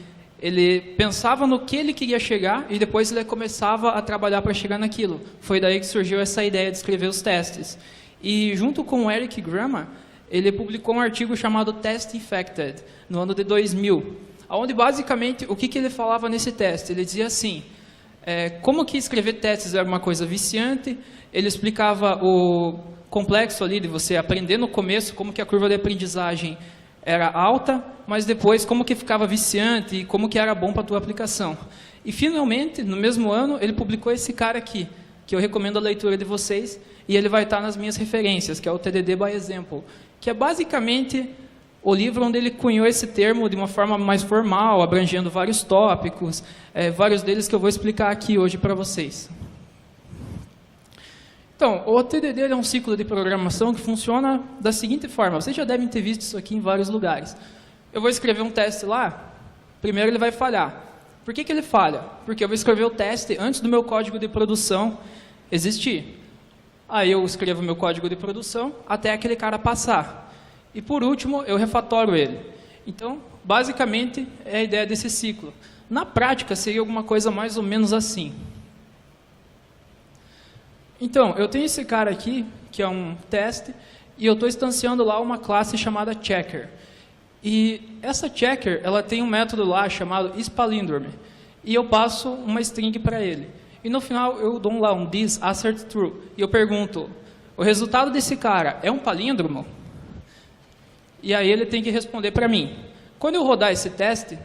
Ele pensava no que ele queria chegar e depois ele começava a trabalhar para chegar naquilo. Foi daí que surgiu essa ideia de escrever os testes. E junto com o Eric Grammer, ele publicou um artigo chamado Test Infected, no ano de 2000, onde basicamente o que ele falava nesse teste? Ele dizia assim, como que escrever testes era uma coisa viciante, ele explicava o complexo ali de você aprender no começo, como que a curva de aprendizagem era alta, mas depois como que ficava viciante e como que era bom para a tua aplicação. E finalmente, no mesmo ano, ele publicou esse cara aqui, que eu recomendo a leitura de vocês, e ele vai estar nas minhas referências, que é o TDD by Example, que é basicamente o livro onde ele cunhou esse termo de uma forma mais formal, abrangendo vários tópicos, vários deles que eu vou explicar aqui hoje para vocês. Então, o TDD é um ciclo de programação que funciona da seguinte forma. Vocês já devem ter visto isso aqui em vários lugares. Eu vou escrever um teste lá, primeiro ele vai falhar. Por que ele falha? Porque eu vou escrever o teste antes do meu código de produção existir. Aí eu escrevo meu código de produção até aquele cara passar. E por último, eu refatoro ele. Então, basicamente, é a ideia desse ciclo. Na prática, seria alguma coisa mais ou menos assim. Então, eu tenho esse cara aqui, que é um teste, e eu estou instanciando lá uma classe chamada checker. E essa checker, ela tem um método lá chamado isPalindrome, e eu passo uma string para ele. E no final eu dou lá um this assert true, e eu pergunto, o resultado desse cara é um palíndromo? E aí ele tem que responder para mim. Quando eu rodar esse teste,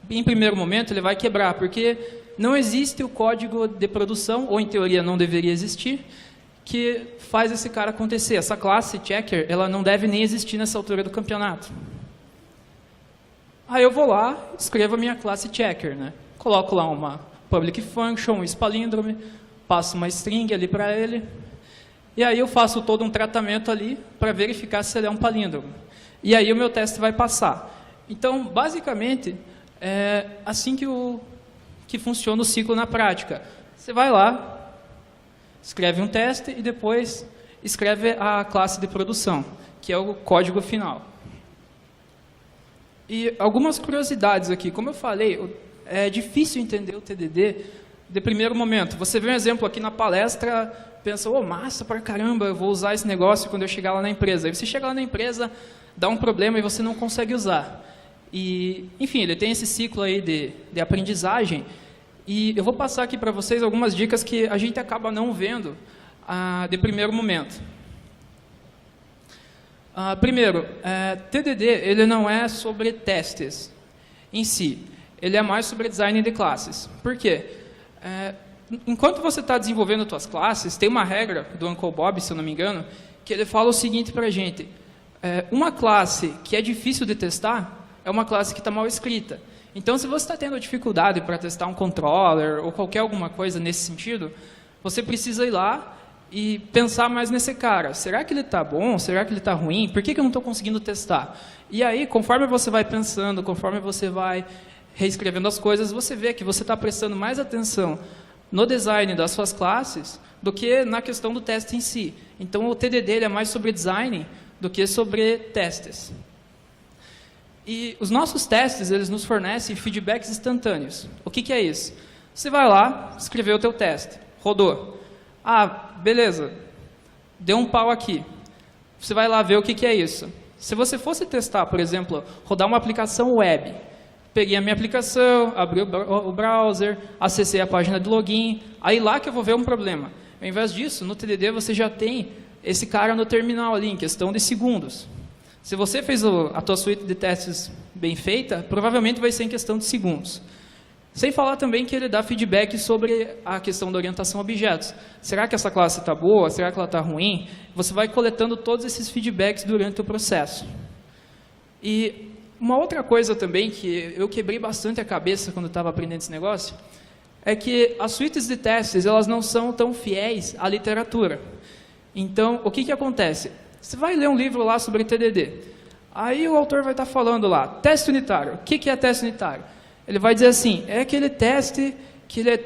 em primeiro momento ele vai quebrar, porque não existe o código de produção, ou em teoria não deveria existir, que faz esse cara acontecer. Essa classe checker, ela não deve nem existir nessa altura do campeonato. Aí eu vou lá, escrevo a minha classe checker, né? Coloco lá uma public function, um isPalindrome, passo uma string ali para ele, e aí eu faço todo um tratamento ali para verificar se ele é um palíndromo. E aí o meu teste vai passar. Então, basicamente, é assim que funciona o ciclo na prática. Você vai lá, escreve um teste e depois escreve a classe de produção, que é o código final. E algumas curiosidades aqui. Como eu falei, é difícil entender o TDD de primeiro momento. Você vê um exemplo aqui na palestra, pensa, massa pra caramba, eu vou usar esse negócio quando eu chegar lá na empresa. Aí você chega lá na empresa, dá um problema e você não consegue usar. E, enfim, ele tem esse ciclo aí de aprendizagem. E eu vou passar aqui para vocês algumas dicas que a gente acaba não vendo de primeiro momento. Primeiro, TDD ele não é sobre testes em si. Ele é mais sobre design de classes. Por quê? Enquanto você está desenvolvendo suas classes, tem uma regra do Uncle Bob, se eu não me engano, que ele fala o seguinte para a gente. Uma classe que é difícil de testar é uma classe que está mal escrita. Então, se você está tendo dificuldade para testar um controller ou qualquer alguma coisa nesse sentido, você precisa ir lá e pensar mais nesse cara. Será que ele está bom? Será que ele está ruim? Por que eu não estou conseguindo testar? E aí, conforme você vai pensando, conforme você vai reescrevendo as coisas, você vê que você está prestando mais atenção no design das suas classes do que na questão do teste em si. Então, o TDD ele é mais sobre design do que sobre testes. E os nossos testes, eles nos fornecem feedbacks instantâneos. O que é isso? Você vai lá, escreveu o teu teste, rodou. Beleza, deu um pau aqui. Você vai lá ver o que é isso. Se você fosse testar, por exemplo, rodar uma aplicação web, peguei a minha aplicação, abri o browser, acessei a página de login, aí lá que eu vou ver um problema. Ao invés disso, no TDD você já tem esse cara no terminal ali, em questão de segundos. Se você fez a tua suíte de testes bem feita, provavelmente vai ser em questão de segundos. Sem falar também que ele dá feedback sobre a questão da orientação a objetos. Será que essa classe está boa? Será que ela está ruim? Você vai coletando todos esses feedbacks durante o processo. E uma outra coisa também que eu quebrei bastante a cabeça quando estava aprendendo esse negócio, é que as suítes de testes elas não são tão fiéis à literatura. Então, o que acontece? Você vai ler um livro lá sobre TDD. Aí o autor vai estar falando lá, teste unitário. O que é teste unitário? Ele vai dizer assim, é aquele teste que ele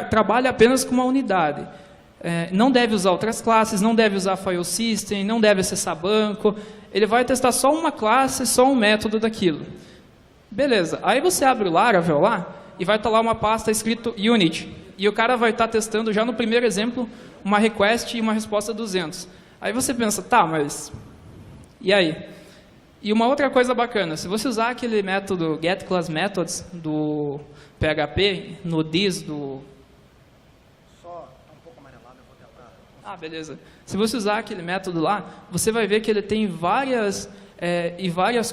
trabalha apenas com uma unidade. Não deve usar outras classes, não deve usar file system, não deve acessar banco. Ele vai testar só uma classe, só um método daquilo. Beleza, aí você abre o Laravel lá e vai estar lá uma pasta escrito Unity. E o cara vai estar testando já no primeiro exemplo uma request e uma resposta 200. Aí você pensa, tá, mas e aí? E uma outra coisa bacana, se você usar aquele método getClassMethods do PHP, no this do... Só um pouco amarelado, eu vou tentar. Ah, beleza. Se você usar aquele método lá, você vai ver que ele tem várias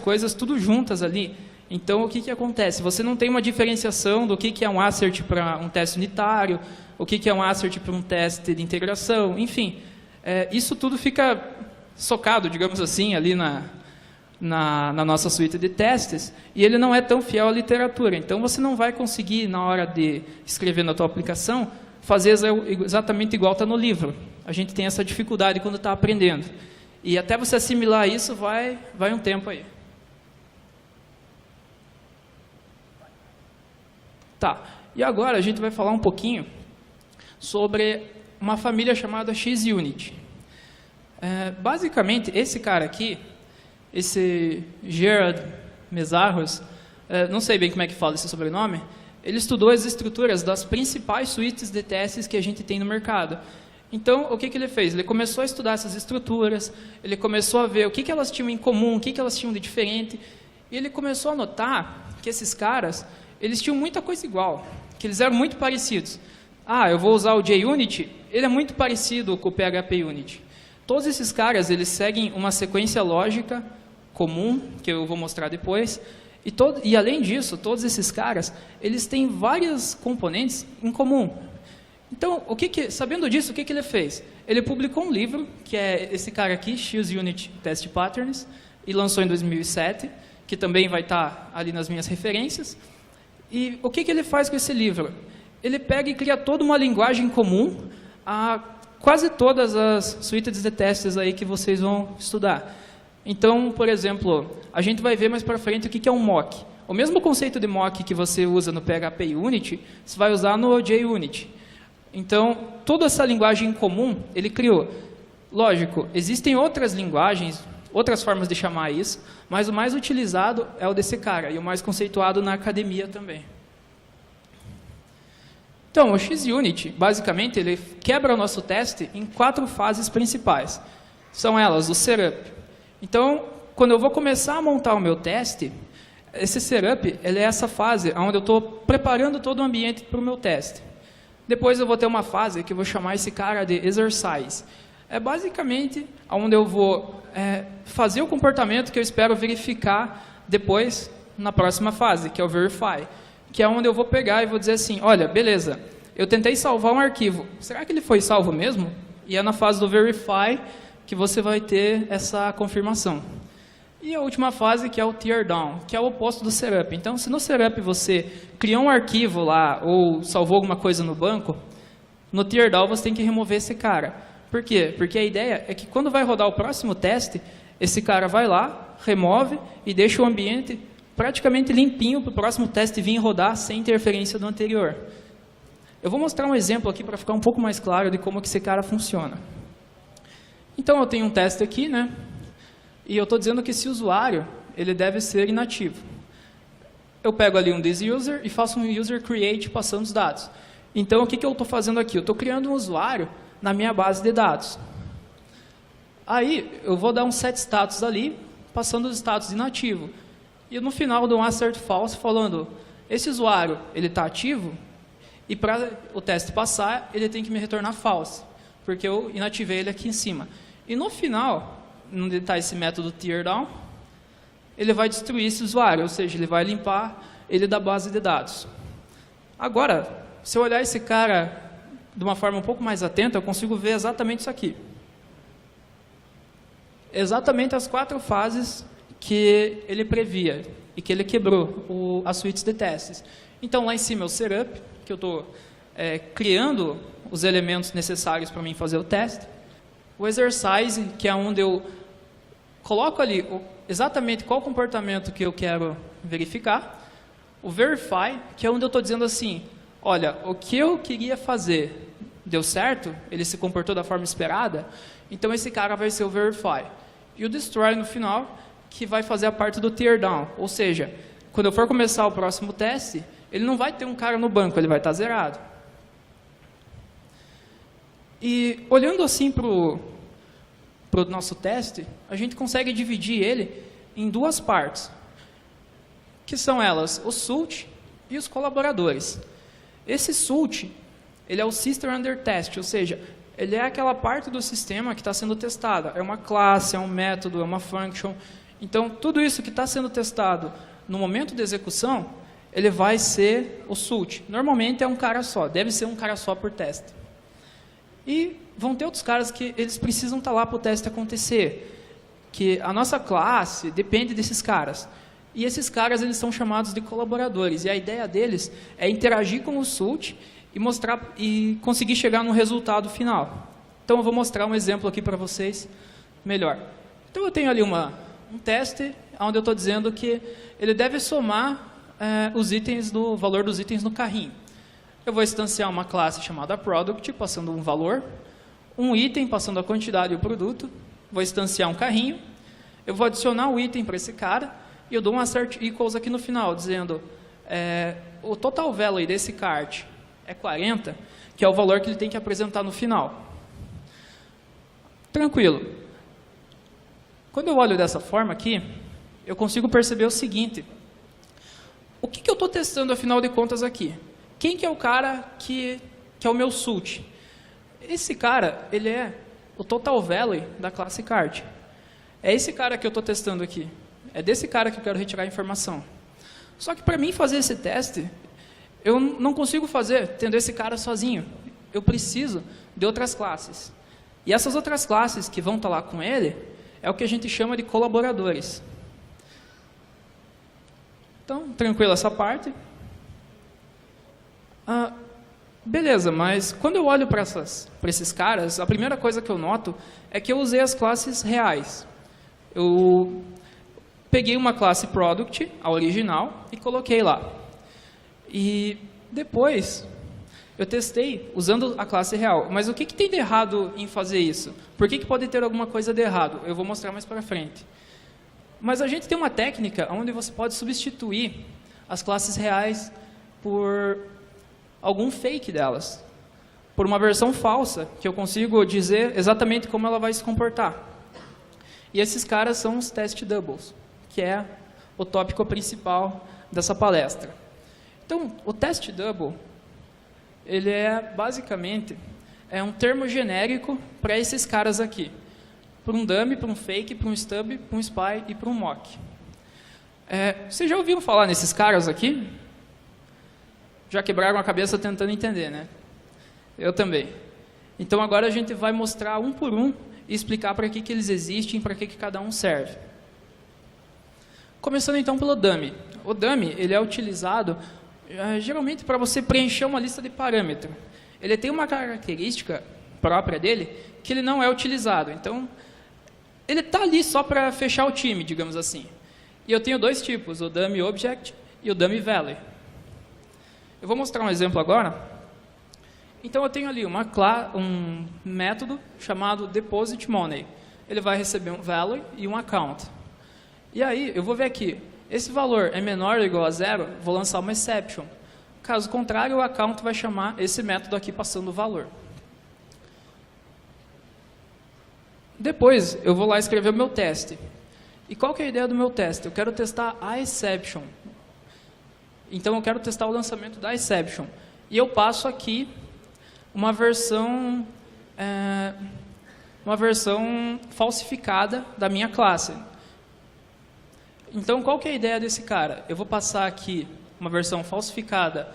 coisas tudo juntas ali. Então, o que acontece? Você não tem uma diferenciação do que é um assert para um teste unitário, o que é um assert para um teste de integração, enfim. Isso tudo fica socado, digamos assim, ali na nossa suíte de testes, e ele não é tão fiel à literatura. Então, você não vai conseguir, na hora de escrever na tua aplicação, fazer exatamente igual está no livro. A gente tem essa dificuldade quando está aprendendo. E até você assimilar isso, vai um tempo aí. Tá, e agora a gente vai falar um pouquinho sobre uma família chamada XUnit. Basicamente, esse cara aqui, esse Gerard Mesarros, não sei bem como é que fala esse sobrenome, ele estudou as estruturas das principais suítes de testes que a gente tem no mercado. Então, o que ele fez? Ele começou a estudar essas estruturas, ele começou a ver o que elas tinham em comum, o que elas tinham de diferente, e ele começou a notar que esses caras, eles tinham muita coisa igual, que eles eram muito parecidos. Ah, eu vou usar o JUnit, ele é muito parecido com o PHP Unit. Todos esses caras, eles seguem uma sequência lógica comum, que eu vou mostrar depois, e além disso, todos esses caras, eles têm vários componentes em comum. Então, sabendo disso, o que ele fez? Ele publicou um livro, que é esse cara aqui, XUnit Test Patterns, e lançou em 2007, que também vai estar ali nas minhas referências. E o que ele faz com esse livro? Ele pega e cria toda uma linguagem comum a quase todas as suítes de testes aí que vocês vão estudar. Então, por exemplo, a gente vai ver mais para frente o que é um mock. O mesmo conceito de mock que você usa no PHP Unit, você vai usar no JUnit. Então, toda essa linguagem comum, ele criou. Lógico, existem outras linguagens, outras formas de chamar isso, mas o mais utilizado é o desse cara, e o mais conceituado na academia também. Então, o XUnit, basicamente, ele quebra o nosso teste em 4 fases principais. São elas o setup. Então, quando eu vou começar a montar o meu teste, esse setup, ele é essa fase onde eu estou preparando todo o ambiente para o meu teste. Depois eu vou ter uma fase que eu vou chamar esse cara de exercise. É basicamente onde eu vou fazer o comportamento que eu espero verificar depois na próxima fase, que é o verify. Que é onde eu vou pegar e vou dizer assim, olha, beleza, eu tentei salvar um arquivo, será que ele foi salvo mesmo? E é na fase do verify que você vai ter essa confirmação. E a última fase, que é o teardown, que é o oposto do setup. Então, se no setup você criou um arquivo lá, ou salvou alguma coisa no banco, no teardown você tem que remover esse cara. Por quê? Porque a ideia é que quando vai rodar o próximo teste, esse cara vai lá, remove e deixa o ambiente praticamente limpinho para o próximo teste vir rodar sem interferência do anterior. Eu vou mostrar um exemplo aqui para ficar um pouco mais claro de como que esse cara funciona. Então, eu tenho um teste aqui, né? E eu estou dizendo que esse usuário, ele deve ser inativo. Eu pego ali um thisUser e faço um user create passando os dados. Então, o que eu estou fazendo aqui? Eu estou criando um usuário na minha base de dados. Aí, eu vou dar um set status ali, passando os status inativo. E no final, eu dou um assert false, falando, esse usuário, ele está ativo, e para o teste passar, ele tem que me retornar false, porque eu inativei ele aqui em cima. E no final, onde está esse método teardown, ele vai destruir esse usuário, ou seja, ele vai limpar ele da base de dados. Agora, se eu olhar esse cara de uma forma um pouco mais atenta, eu consigo ver exatamente isso aqui. Exatamente as 4 fases que ele previa e que ele quebrou as suítes de testes. Então, lá em cima é o setup, que eu estou criando os elementos necessários para mim fazer o teste. O exercise, que é onde eu coloco ali exatamente qual comportamento que eu quero verificar. O verify, que é onde eu estou dizendo assim, olha, o que eu queria fazer deu certo, ele se comportou da forma esperada, então esse cara vai ser o verify. E o destroy no final, que vai fazer a parte do teardown, ou seja, quando eu for começar o próximo teste, ele não vai ter um cara no banco, ele vai estar zerado. E olhando assim para o nosso teste, a gente consegue dividir ele em duas partes, que são elas, o SULT e os colaboradores. Esse SULT, ele é o System Under Test, ou seja, ele é aquela parte do sistema que está sendo testada. É uma classe, é um método, é uma function. Então, tudo isso que está sendo testado no momento de execução, ele vai ser o SULT. Normalmente é um cara só, deve ser um cara só por teste. E vão ter outros caras que eles precisam estar lá para o teste acontecer. Que a nossa classe depende desses caras. E esses caras, eles são chamados de colaboradores. E a ideia deles é interagir com o SULT e mostrar e conseguir chegar no resultado final. Então eu vou mostrar um exemplo aqui para vocês melhor. Então eu tenho ali um teste onde eu estou dizendo que ele deve somar os itens do valor dos itens no carrinho. Eu vou instanciar uma classe chamada Product, passando um valor, um item passando a quantidade e o produto, vou instanciar um carrinho, eu vou adicionar o item para esse cara e eu dou um assert equals aqui no final, dizendo o total value desse cart é 40, que é o valor que ele tem que apresentar no final. Tranquilo. Quando eu olho dessa forma aqui, eu consigo perceber o seguinte. O que eu estou testando, afinal de contas, aqui? Quem que é o cara que é o meu SULT? Esse cara, ele é o total value da classe cart. É esse cara que eu estou testando aqui. É desse cara que eu quero retirar a informação. Só que para mim fazer esse teste, eu não consigo fazer tendo esse cara sozinho. Eu preciso de outras classes. E essas outras classes que vão estar lá com ele, é o que a gente chama de colaboradores. Então, tranquilo essa parte. Beleza, mas quando eu olho para esses caras, a primeira coisa que eu noto é que eu usei as classes reais. Eu peguei uma classe Product, a original, e coloquei lá. E depois eu testei usando a classe real. Mas o que tem de errado em fazer isso? Por que pode ter alguma coisa de errado? Eu vou mostrar mais para frente. Mas a gente tem uma técnica onde você pode substituir as classes reais por algum fake delas, por uma versão falsa, que eu consigo dizer exatamente como ela vai se comportar. E esses caras são os test doubles, que é o tópico principal dessa palestra. Então, o test double, ele é basicamente um termo genérico para esses caras aqui. Para um dummy, para um fake, para um stub, para um spy e para um mock. Vocês já ouviram falar nesses caras aqui? Já quebraram a cabeça tentando entender, né? Eu também. Então agora a gente vai mostrar um por um e explicar para que eles existem e para que cada um serve. Começando então pelo dummy. O dummy, ele é utilizado geralmente para você preencher uma lista de parâmetros. Ele tem uma característica própria dele que ele não é utilizado. Então, ele está ali só para fechar o time, digamos assim. E eu tenho dois tipos, o dummy object e o dummy value. Eu vou mostrar um exemplo agora. Então, eu tenho ali um método chamado deposit money. Ele vai receber um value e um account. E aí, eu vou ver aqui, esse valor é menor ou igual a 0, vou lançar uma exception. Caso contrário, o account vai chamar esse método aqui passando o valor. Depois, eu vou lá escrever o meu teste. E qual que é a ideia do meu teste? Eu quero testar a exception. Então, eu quero testar o lançamento da exception. E eu passo aqui uma versão falsificada da minha classe. Então, qual que é a ideia desse cara? Eu vou passar aqui uma versão falsificada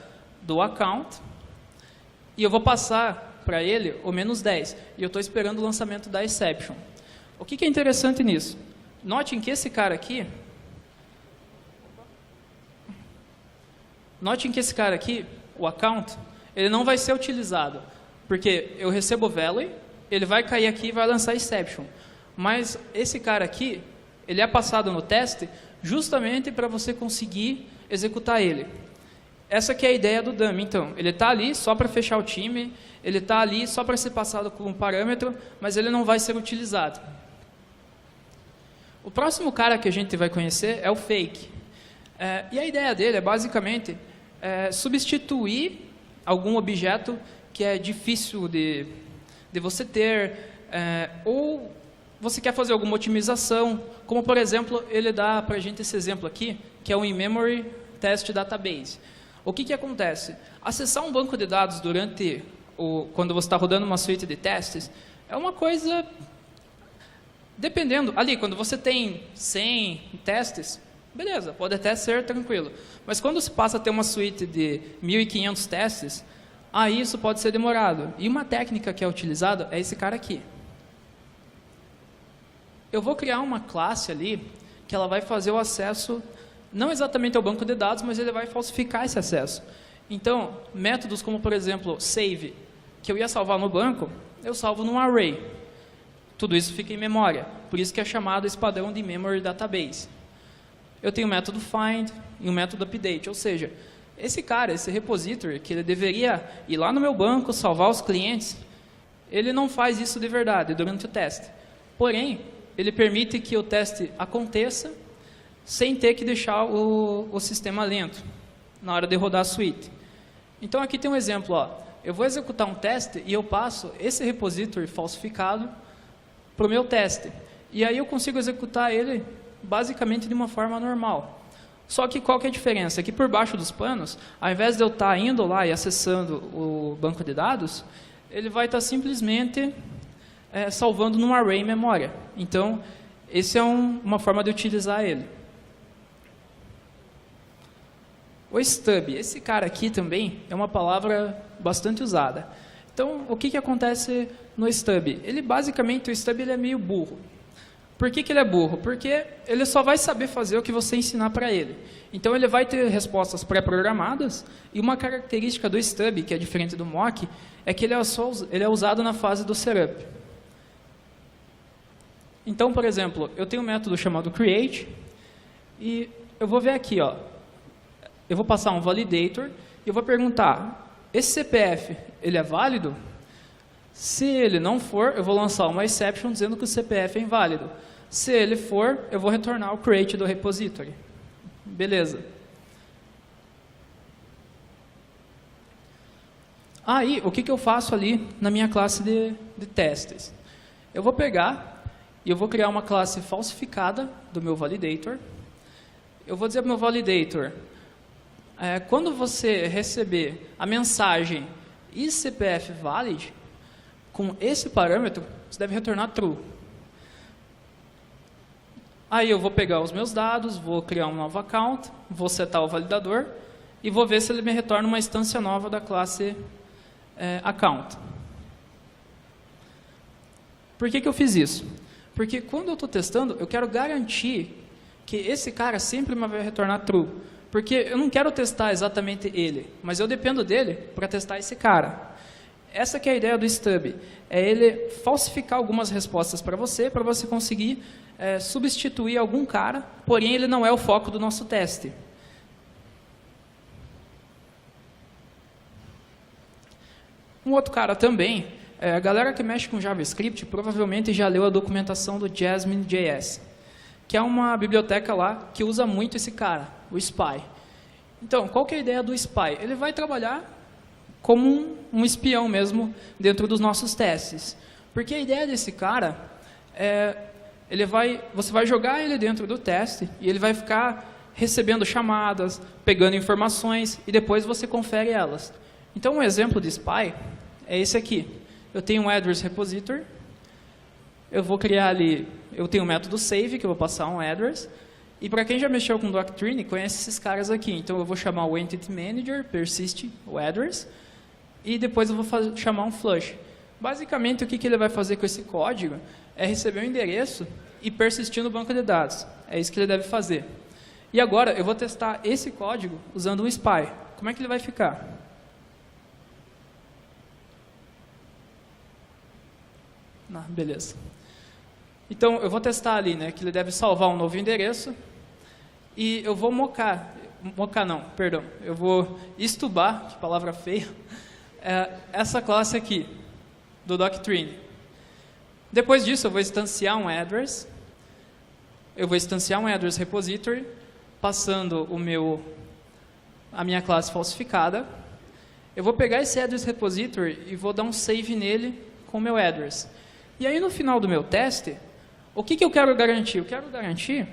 do account e eu vou passar para ele o -10. E eu estou esperando o lançamento da exception. O que é interessante nisso? Notem que esse cara aqui... o account, ele não vai ser utilizado. Porque eu recebo o value, ele vai cair aqui e vai lançar exception. Mas esse cara aqui... ele é passado no teste justamente para você conseguir executar ele. Essa que é a ideia do dummy. Então, ele está ali só para fechar o time, ele está ali só para ser passado como um parâmetro, mas ele não vai ser utilizado. O próximo cara que a gente vai conhecer é o fake. E a ideia dele é basicamente substituir algum objeto que é difícil de você ter, ou você quer fazer alguma otimização, como por exemplo, ele dá para a gente esse exemplo aqui, que é o In-Memory Test Database. O que acontece? Acessar um banco de dados quando você está rodando uma suite de testes, é uma coisa, dependendo, ali, quando você tem 100 testes, beleza, pode até ser tranquilo. Mas quando se passa a ter uma suite de 1.500 testes, aí isso pode ser demorado. E uma técnica que é utilizada é esse cara aqui. Eu vou criar uma classe ali, que ela vai fazer o acesso, não exatamente ao banco de dados, mas ele vai falsificar esse acesso. Então, métodos como, por exemplo, save, que eu ia salvar no banco, eu salvo num array. Tudo isso fica em memória. Por isso que é chamado esse padrão de memory database. Eu tenho o método find e o método update, ou seja, esse repository, que ele deveria ir lá no meu banco, salvar os clientes, ele não faz isso de verdade durante o teste. Porém, ele permite que o teste aconteça sem ter que deixar o sistema lento na hora de rodar a suite. Então aqui tem um exemplo, ó. Eu vou executar um teste e eu passo esse repository falsificado para o meu teste. E aí eu consigo executar ele basicamente de uma forma normal. Só que qual que é a diferença? Aqui por baixo dos panos, ao invés de eu estar indo lá e acessando o banco de dados, ele vai estar simplesmente salvando num array em memória. Então, essa é uma forma de utilizar ele. O stub, esse cara aqui também é uma palavra bastante usada. Então, o que acontece no stub? O stub ele é meio burro. Por que ele é burro? Porque ele só vai saber fazer o que você ensinar para ele. Então, ele vai ter respostas pré-programadas, e uma característica do stub, que é diferente do mock, é que ele é usado na fase do setup. Então, por exemplo, eu tenho um método chamado create, e eu vou ver aqui, ó, eu vou passar um validator, e eu vou perguntar, esse CPF, ele é válido? Se ele não for, eu vou lançar uma exception dizendo que o CPF é inválido. Se ele for, eu vou retornar o create do repository. Beleza. Aí, o que eu faço ali na minha classe de testes? Eu vou pegar e eu vou criar uma classe falsificada do meu validator. Eu vou dizer para o meu validator, quando você receber a mensagem isCPFValid, com esse parâmetro, você deve retornar true. Aí eu vou pegar os meus dados, vou criar um novo account, vou setar o validador e vou ver se ele me retorna uma instância nova da classe account. Por que eu fiz isso? Porque quando eu estou testando, eu quero garantir que esse cara sempre me vai retornar true. Porque eu não quero testar exatamente ele, mas eu dependo dele para testar esse cara. Essa que é a ideia do stub, é ele falsificar algumas respostas para você conseguir substituir algum cara, porém ele não é o foco do nosso teste. Um outro cara também, a galera que mexe com JavaScript provavelmente já leu a documentação do Jasmine.js, que é uma biblioteca lá que usa muito esse cara, o Spy. Então, qual que é a ideia do Spy? Ele vai trabalhar como um espião mesmo dentro dos nossos testes. Porque a ideia desse cara você vai jogar ele dentro do teste e ele vai ficar recebendo chamadas, pegando informações e depois você confere elas. Então, um exemplo de Spy é esse aqui. Eu tenho um address repository, eu vou criar ali, eu tenho um método save, que eu vou passar um address, e para quem já mexeu com Doctrine, conhece esses caras aqui. Então, eu vou chamar o Entity Manager, persist o address, e depois eu vou chamar um flush. Basicamente, o que ele vai fazer com esse código é receber o endereço e persistir no banco de dados. É isso que ele deve fazer. E agora, eu vou testar esse código usando um Spy. Como é que ele vai ficar? Beleza. Então, eu vou testar ali, né, que ele deve salvar um novo endereço e eu vou eu vou estubar, que palavra feia, essa classe aqui, do Doctrine. Depois disso, eu vou instanciar um address repository, passando a minha classe falsificada. Eu vou pegar esse address repository e vou dar um save nele com o meu address. E aí, no final do meu teste, o que eu quero garantir? Eu quero garantir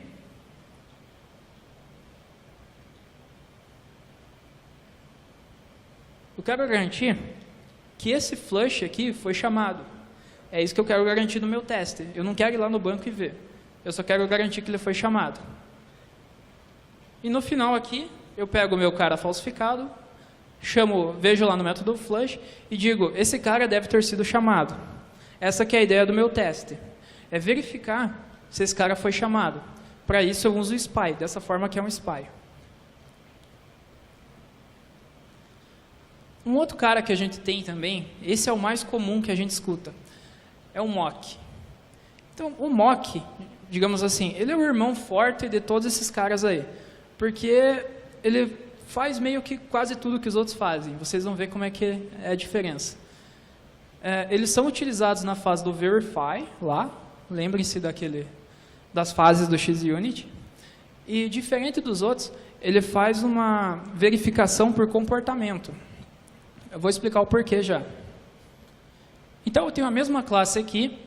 que esse flush aqui foi chamado. É isso que eu quero garantir no meu teste. Eu não quero ir lá no banco e ver. Eu só quero garantir que ele foi chamado. E no final aqui, eu pego o meu cara falsificado, vejo lá no método flush e digo, esse cara deve ter sido chamado. Essa que é a ideia do meu teste. É verificar se esse cara foi chamado. Para isso eu uso o spy, dessa forma que é um spy. Um outro cara que a gente tem também, esse é o mais comum que a gente escuta, é o mock. Então, o mock, digamos assim, ele é o irmão forte de todos esses caras aí, porque ele faz meio que quase tudo que os outros fazem. Vocês vão ver como é que é a diferença. Eles são utilizados na fase do verify, lá, lembrem-se das fases do XUnit, e diferente dos outros, ele faz uma verificação por comportamento. Eu vou explicar o porquê já. Então, eu tenho a mesma classe aqui,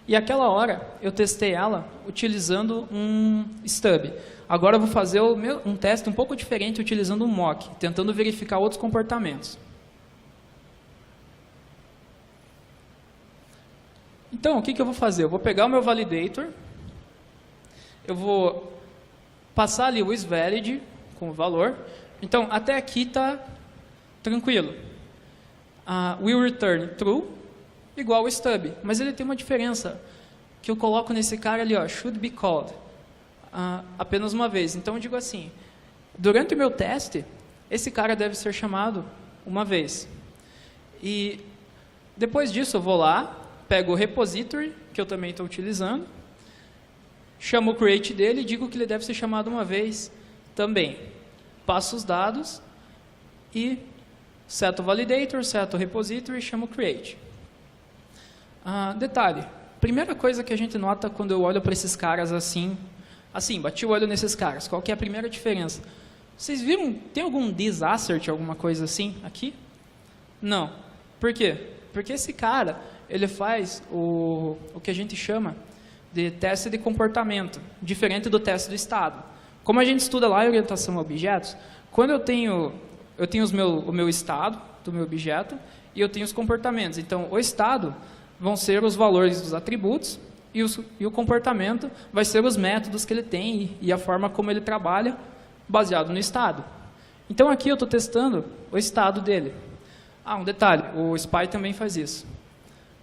e aquela hora eu testei ela utilizando um stub. Agora eu vou fazer um teste um pouco diferente utilizando um mock, tentando verificar outros comportamentos. Então, o que eu vou fazer? Eu vou pegar o meu validator, eu vou passar ali o isValid com o valor. Então, até aqui está tranquilo. Will return true, igual o stub. Mas ele tem uma diferença, que eu coloco nesse cara ali, ó, should be called, apenas uma vez. Então, eu digo assim, durante o meu teste, esse cara deve ser chamado uma vez. E depois disso, eu vou lá, pego o repository, que eu também estou utilizando, chamo o create dele e digo que ele deve ser chamado uma vez também. Passo os dados e seto o validator, seto o repository e chamo o create. Detalhe, primeira coisa que a gente nota quando eu olho para esses caras assim, bati o olho nesses caras, qual que é a primeira diferença? Vocês viram, tem algum disassert, alguma coisa assim aqui? Não. Por quê? Porque esse cara, ele faz o que a gente chama de teste de comportamento, diferente do teste do estado. Como a gente estuda lá em orientação a objetos, quando eu tenho o meu estado do meu objeto e eu tenho os comportamentos. Então, o estado vão ser os valores dos atributos e o comportamento vai ser os métodos que ele tem e a forma como ele trabalha baseado no estado. Então, aqui eu estou testando o estado dele. Um detalhe, o SPY também faz isso.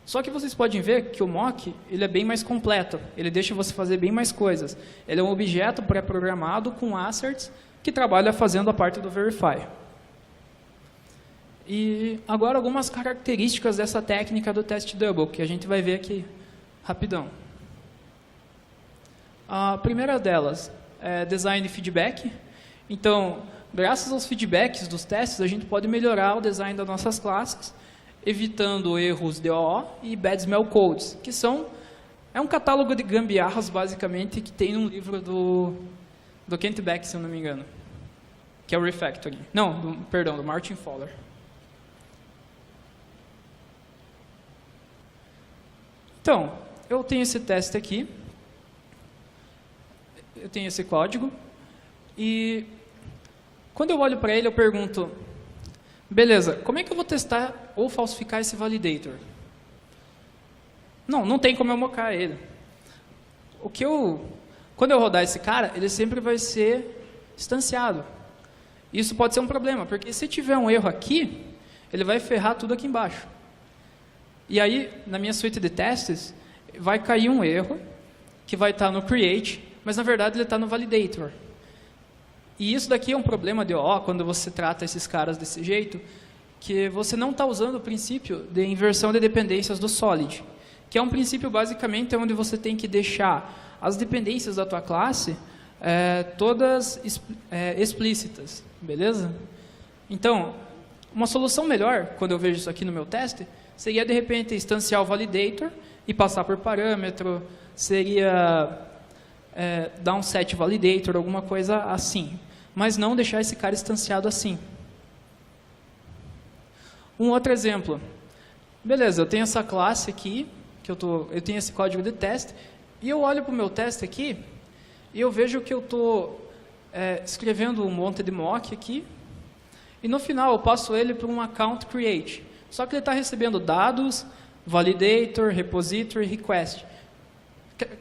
Só que vocês podem ver que o mock ele é bem mais completo, ele deixa você fazer bem mais coisas. Ele é um objeto pré-programado com asserts que trabalha fazendo a parte do verify. E agora algumas características dessa técnica do test double, que a gente vai ver aqui rapidão. A primeira delas é design feedback. Então, graças aos feedbacks dos testes, a gente pode melhorar o design das nossas classes, evitando erros DOO e bad smell codes, que é um catálogo de gambiarras, basicamente, que tem num livro do Kent Beck, se eu não me engano, que é o Refactoring. Não, perdão, do Martin Fowler. Então, eu tenho esse teste aqui, eu tenho esse código, e quando eu olho para ele, eu pergunto, beleza, como é que eu vou testar ou falsificar esse validator? Não tem como eu mocar ele. Quando eu rodar esse cara, ele sempre vai ser instanciado. Isso pode ser um problema, porque se tiver um erro aqui, ele vai ferrar tudo aqui embaixo. E aí, na minha suite de testes, vai cair um erro, que vai estar no create, mas na verdade ele está no validator. E isso daqui é um problema de OO, quando você trata esses caras desse jeito, que você não está usando o princípio de inversão de dependências do Solid, que é um princípio basicamente onde você tem que deixar as dependências da tua classe todas explícitas, beleza? Então, uma solução melhor, quando eu vejo isso aqui no meu teste, seria de repente instanciar o validator e passar por parâmetro, seria dar um set validator, alguma coisa assim. Mas não deixar esse cara instanciado assim. Um outro exemplo. Beleza, eu tenho essa classe aqui, eu tenho esse código de teste, e eu olho para o meu teste aqui, e eu vejo que eu estou escrevendo um monte de mock aqui, e no final eu passo ele para um account create. Só que ele está recebendo dados, validator, repository, request.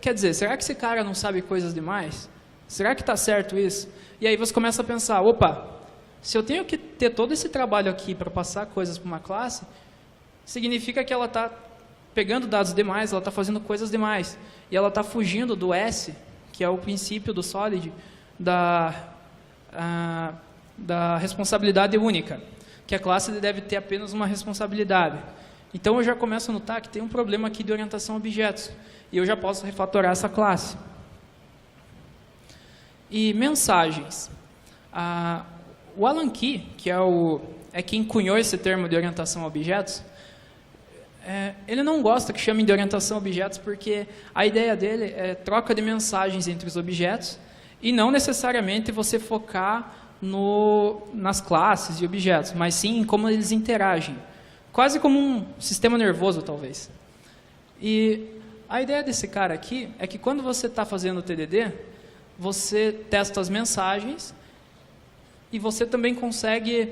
Quer dizer, será que esse cara não sabe coisas demais? Será que está certo isso? E aí você começa a pensar, opa, se eu tenho que ter todo esse trabalho aqui para passar coisas para uma classe, significa que ela está pegando dados demais, ela está fazendo coisas demais. E ela está fugindo do S, que é o princípio do Solid, da responsabilidade única, que a classe deve ter apenas uma responsabilidade. Então eu já começo a notar que tem um problema aqui de orientação a objetos, e eu já posso refatorar essa classe. E mensagens. O Alan Key, que é quem cunhou esse termo de orientação a objetos, ele não gosta que chamem de orientação a objetos porque a ideia dele é troca de mensagens entre os objetos e não necessariamente você focar nas classes de objetos, mas sim em como eles interagem. Quase como um sistema nervoso, talvez. E a ideia desse cara aqui é que quando você está fazendo o TDD, você testa as mensagens e você também consegue,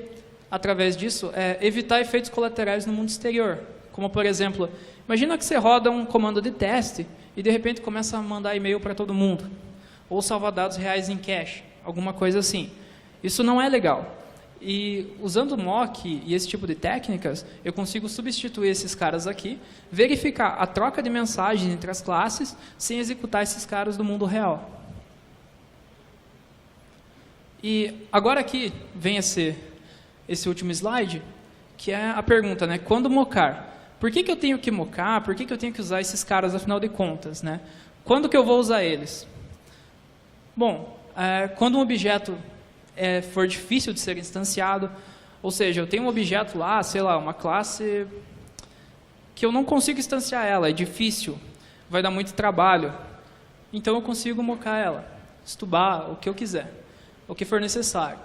através disso, evitar efeitos colaterais no mundo exterior. Como, por exemplo, imagina que você roda um comando de teste e, de repente, começa a mandar e-mail para todo mundo. Ou salvar dados reais em cache, alguma coisa assim. Isso não é legal. E, usando mock e esse tipo de técnicas, eu consigo substituir esses caras aqui, verificar a troca de mensagens entre as classes, sem executar esses caras do mundo real. E agora aqui vem esse último slide, que é a pergunta, né? Quando mocar? Por que eu tenho que mocar? Por que eu tenho que usar esses caras, afinal de contas, né? Quando que eu vou usar eles? Bom, quando um objeto for difícil de ser instanciado, ou seja, eu tenho um objeto lá, sei lá, uma classe que eu não consigo instanciar ela, é difícil, vai dar muito trabalho, então eu consigo mocar ela, estubar, o que eu quiser, o que for necessário.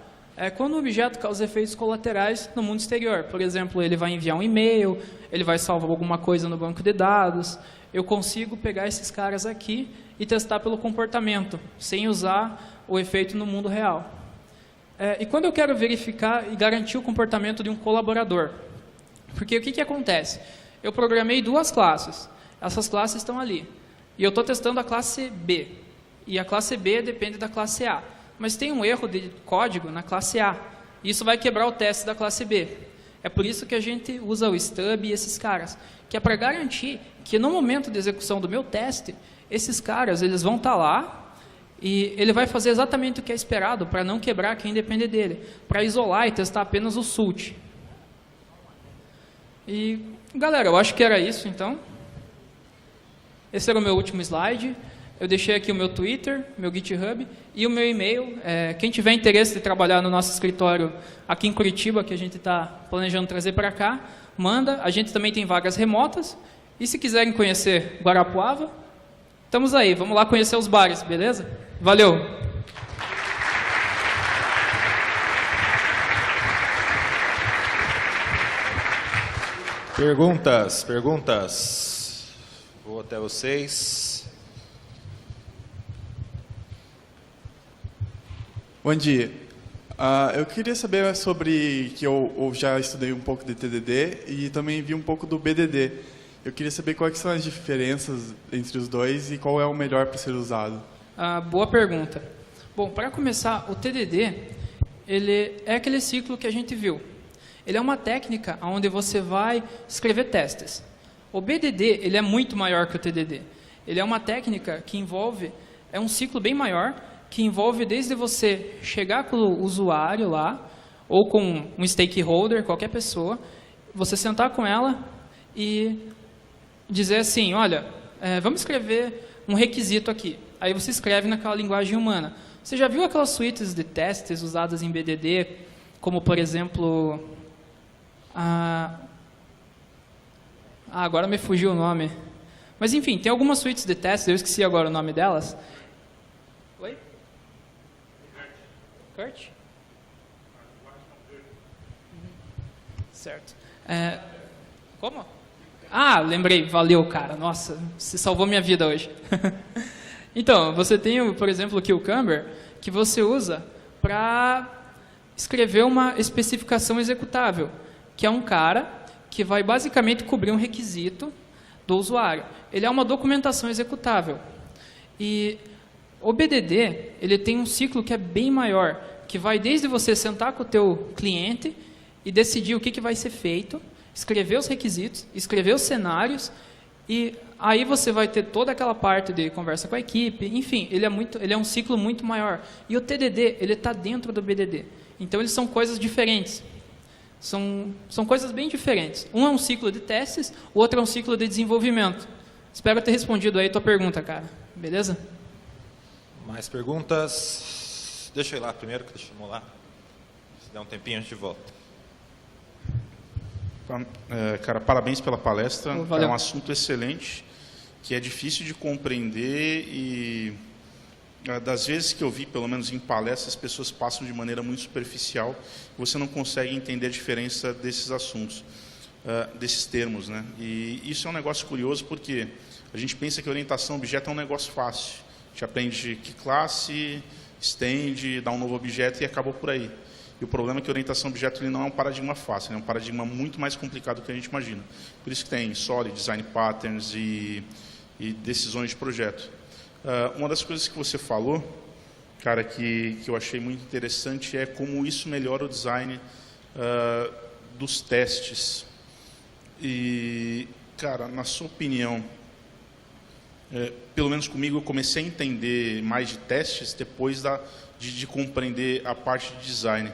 Quando um objeto causa efeitos colaterais no mundo exterior, por exemplo, ele vai enviar um e-mail, ele vai salvar alguma coisa no banco de dados, eu consigo pegar esses caras aqui e testar pelo comportamento, sem usar o efeito no mundo real. E quando eu quero verificar e garantir o comportamento de um colaborador? Porque o que acontece? Eu programei duas classes, essas classes estão ali, e eu estou testando a classe B, e a classe B depende da classe A. Mas tem um erro de código na classe A. Isso vai quebrar o teste da classe B. É por isso que a gente usa o stub e esses caras, que é para garantir que no momento de execução do meu teste, esses caras eles vão estar lá e ele vai fazer exatamente o que é esperado para não quebrar quem depende dele, para isolar e testar apenas o SULT. E, galera, eu acho que era isso, então. Esse era o meu último slide. Eu deixei aqui o meu Twitter, meu GitHub e o meu e-mail. Quem tiver interesse de trabalhar no nosso escritório aqui em Curitiba, que a gente está planejando trazer para cá, manda. A gente também tem vagas remotas. E se quiserem conhecer Guarapuava, estamos aí. Vamos lá conhecer os bares, beleza? Valeu! Perguntas. Vou até vocês. Bom dia. Eu queria saber sobre, que eu já estudei um pouco de TDD e também vi um pouco do BDD. Eu queria saber quais são as diferenças entre os dois e qual é o melhor para ser usado. Boa pergunta. Bom, para começar, o TDD, ele é aquele ciclo que a gente viu. Ele é uma técnica onde você vai escrever testes. O BDD, ele é muito maior que o TDD. Ele é uma técnica que envolve, é um ciclo bem maior, que envolve desde você chegar com o usuário lá, ou com um stakeholder, qualquer pessoa, você sentar com ela e dizer assim, olha, vamos escrever um requisito aqui. Aí você escreve naquela linguagem humana. Você já viu aquelas suítes de testes usadas em BDD, como, por exemplo... agora me fugiu o nome. Mas, enfim, tem algumas suítes de testes, eu esqueci agora o nome delas, Kurt? Certo. Como? Ah, lembrei. Valeu, cara. Nossa, você salvou minha vida hoje. Então, você tem, por exemplo, o Cucumber, que você usa para escrever uma especificação executável, que é um cara que vai basicamente cobrir um requisito do usuário. Ele é uma documentação executável. E o BDD, ele tem um ciclo que é bem maior, que vai desde você sentar com o teu cliente e decidir o que vai ser feito, escrever os requisitos, escrever os cenários, e aí você vai ter toda aquela parte de conversa com a equipe, enfim, ele é um ciclo muito maior. E o TDD, ele está dentro do BDD. Então, eles são coisas diferentes. São coisas bem diferentes. Um é um ciclo de testes, o outro é um ciclo de desenvolvimento. Espero ter respondido aí a tua pergunta, cara. Beleza? Mais perguntas? Deixa eu ir lá primeiro, que deixa eu lá. Se der um tempinho, a gente volta. Cara, parabéns pela palestra. Valeu. É um assunto excelente, que é difícil de compreender e, das vezes que eu vi, pelo menos em palestras, as pessoas passam de maneira muito superficial. Você não consegue entender a diferença desses assuntos, desses termos, né? E isso é um negócio curioso porque a gente pensa que a orientação a objeto é um negócio fácil. A gente aprende que classe, estende, dá um novo objeto e acabou por aí. E o problema é que a orientação a objeto ele não é um paradigma fácil, é um paradigma muito mais complicado do que a gente imagina. Por isso que tem Solid, Design Patterns e decisões de projeto. Uma das coisas que você falou, cara, que eu achei muito interessante é como isso melhora o design dos testes. E, cara, na sua opinião, pelo menos comigo, eu comecei a entender mais de testes depois de compreender a parte de design.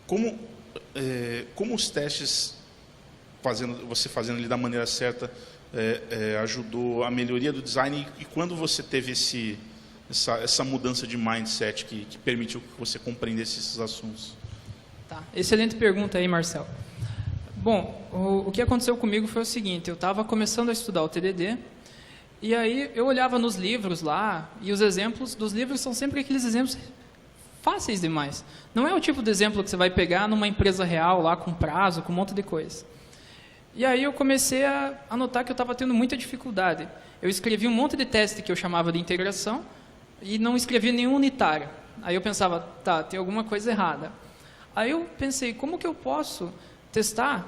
Como os testes, você fazendo ele da maneira certa, ajudou a melhoria do design e quando você teve essa mudança de mindset que permitiu que você compreendesse esses assuntos? Tá. Excelente pergunta aí, Marcel. Bom, o que aconteceu comigo foi o seguinte, eu estava começando a estudar o TDD, e aí eu olhava nos livros lá, e os exemplos dos livros são sempre aqueles exemplos fáceis demais. Não é o tipo de exemplo que você vai pegar numa empresa real, lá com prazo, com um monte de coisa. E aí eu comecei a notar que eu estava tendo muita dificuldade. Eu escrevi um monte de teste que eu chamava de integração, e não escrevi nenhum unitário. Aí eu pensava, tá, tem alguma coisa errada. Aí eu pensei, como que eu posso testar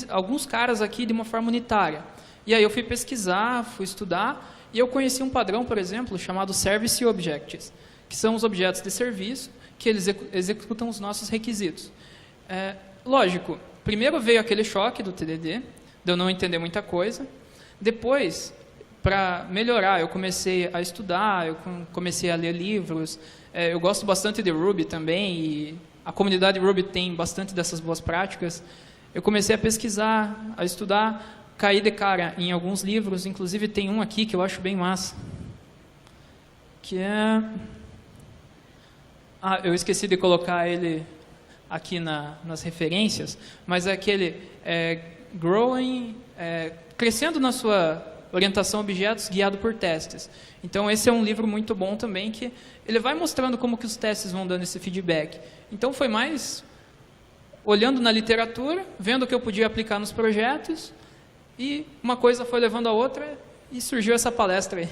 alguns caras aqui de uma forma unitária? E aí eu fui pesquisar, fui estudar, e eu conheci um padrão, por exemplo, chamado Service Objects, que são os objetos de serviço que eles executam os nossos requisitos. Lógico, primeiro veio aquele choque do TDD, de eu não entender muita coisa. Depois, para melhorar, eu comecei a estudar, eu comecei a ler livros. Eu gosto bastante de Ruby também, e a comunidade Ruby tem bastante dessas boas práticas. Eu comecei a pesquisar, a estudar, caí de cara em alguns livros, inclusive tem um aqui que eu acho bem massa, que é... eu esqueci de colocar ele aqui nas referências, mas é aquele crescendo na sua orientação a objetos guiado por testes. Então esse é um livro muito bom também, que ele vai mostrando como que os testes vão dando esse feedback. Então foi mais olhando na literatura, vendo o que eu podia aplicar nos projetos, e uma coisa foi levando a outra e surgiu essa palestra aí.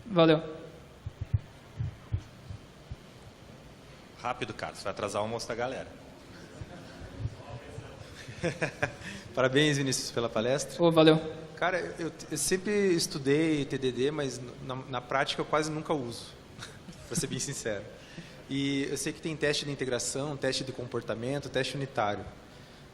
Valeu. Rápido, cara, você vai atrasar o almoço da galera. Parabéns, Vinícius, pela palestra. Valeu. Cara, eu sempre estudei TDD, mas na prática eu quase nunca uso, para ser bem sincero. E eu sei que tem teste de integração, teste de comportamento, teste unitário.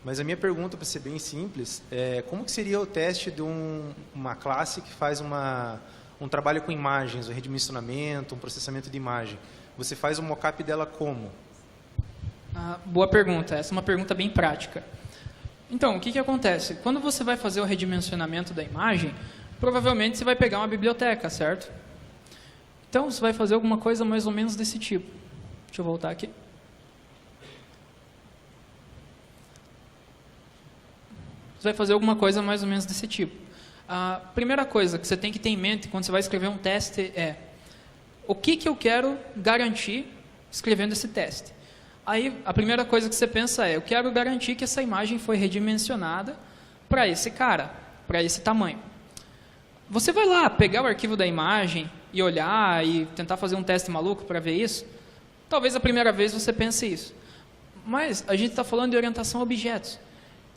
Mas a minha pergunta, para ser bem simples, é como que seria o teste de uma classe que faz um trabalho com imagens, um redimensionamento, um processamento de imagem? Você faz um mockup dela como? Boa pergunta. Essa é uma pergunta bem prática. Então, o que acontece? Quando você vai fazer o redimensionamento da imagem, provavelmente você vai pegar uma biblioteca, certo? Então, você vai fazer alguma coisa mais ou menos desse tipo. Deixa eu voltar aqui. Você vai fazer alguma coisa mais ou menos desse tipo. A primeira coisa que você tem que ter em mente quando você vai escrever um teste é o que eu quero garantir escrevendo esse teste. Aí, a primeira coisa que você pensa é, eu quero garantir que essa imagem foi redimensionada para esse cara, para esse tamanho. Você vai lá pegar o arquivo da imagem e olhar e tentar fazer um teste maluco para ver isso? Talvez a primeira vez você pense isso. Mas a gente está falando de orientação a objetos.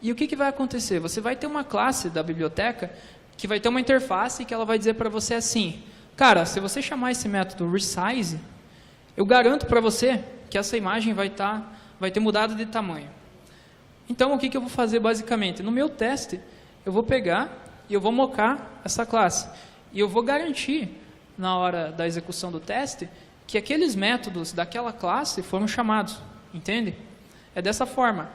E o que vai acontecer? Você vai ter uma classe da biblioteca que vai ter uma interface que ela vai dizer para você assim, cara, se você chamar esse método resize, eu garanto para você que essa imagem vai ter mudado de tamanho. Então, o que eu vou fazer basicamente? No meu teste, eu vou pegar e eu vou mocar essa classe. E eu vou garantir, na hora da execução do teste, que aqueles métodos daquela classe foram chamados. Entende? É dessa forma.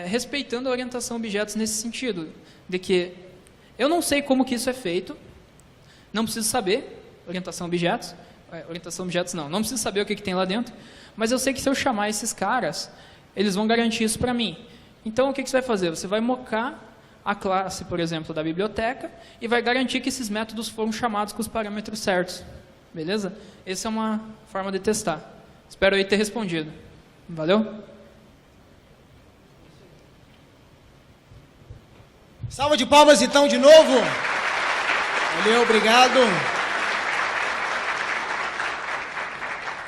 Respeitando a orientação a objetos nesse sentido. De que eu não sei como que isso é feito, não preciso saber orientação a objetos, não preciso saber o que tem lá dentro, mas eu sei que se eu chamar esses caras, eles vão garantir isso para mim. Então, o que você vai fazer? Você vai mocar a classe, por exemplo, da biblioteca e vai garantir que esses métodos foram chamados com os parâmetros certos. Beleza? Essa é uma forma de testar. Espero aí ter respondido. Valeu? Salva de palmas então de novo. Valeu, obrigado.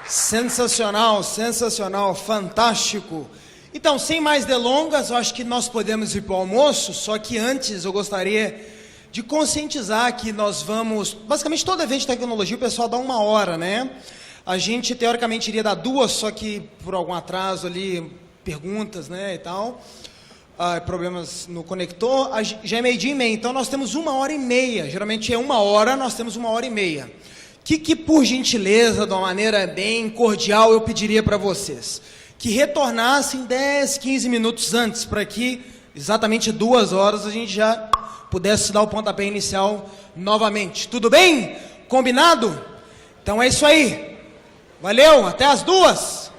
Sensacional, sensacional, fantástico. Então, sem mais delongas, eu acho que nós podemos ir para o almoço, só que antes eu gostaria de conscientizar que nós vamos... Basicamente, todo evento de tecnologia o pessoal dá 1 hora, né? A gente, teoricamente, iria dar 2, só que por algum atraso ali, perguntas, né, e tal, problemas no conector, já é 12:30, então nós temos 1h30. Geralmente é 1 hora, nós temos 1h30. Que, por gentileza, de uma maneira bem cordial, eu pediria para vocês? Que retornassem 10, 15 minutos antes, para que exatamente 2 horas a gente já pudesse dar o pontapé inicial novamente. Tudo bem? Combinado? Então é isso aí. Valeu, até as 2.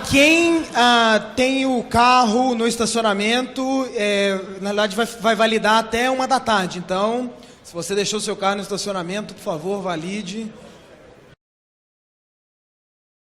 Quem tem o carro no estacionamento, na verdade vai validar até 1 da tarde. Então, se você deixou o seu carro no estacionamento, por favor, valide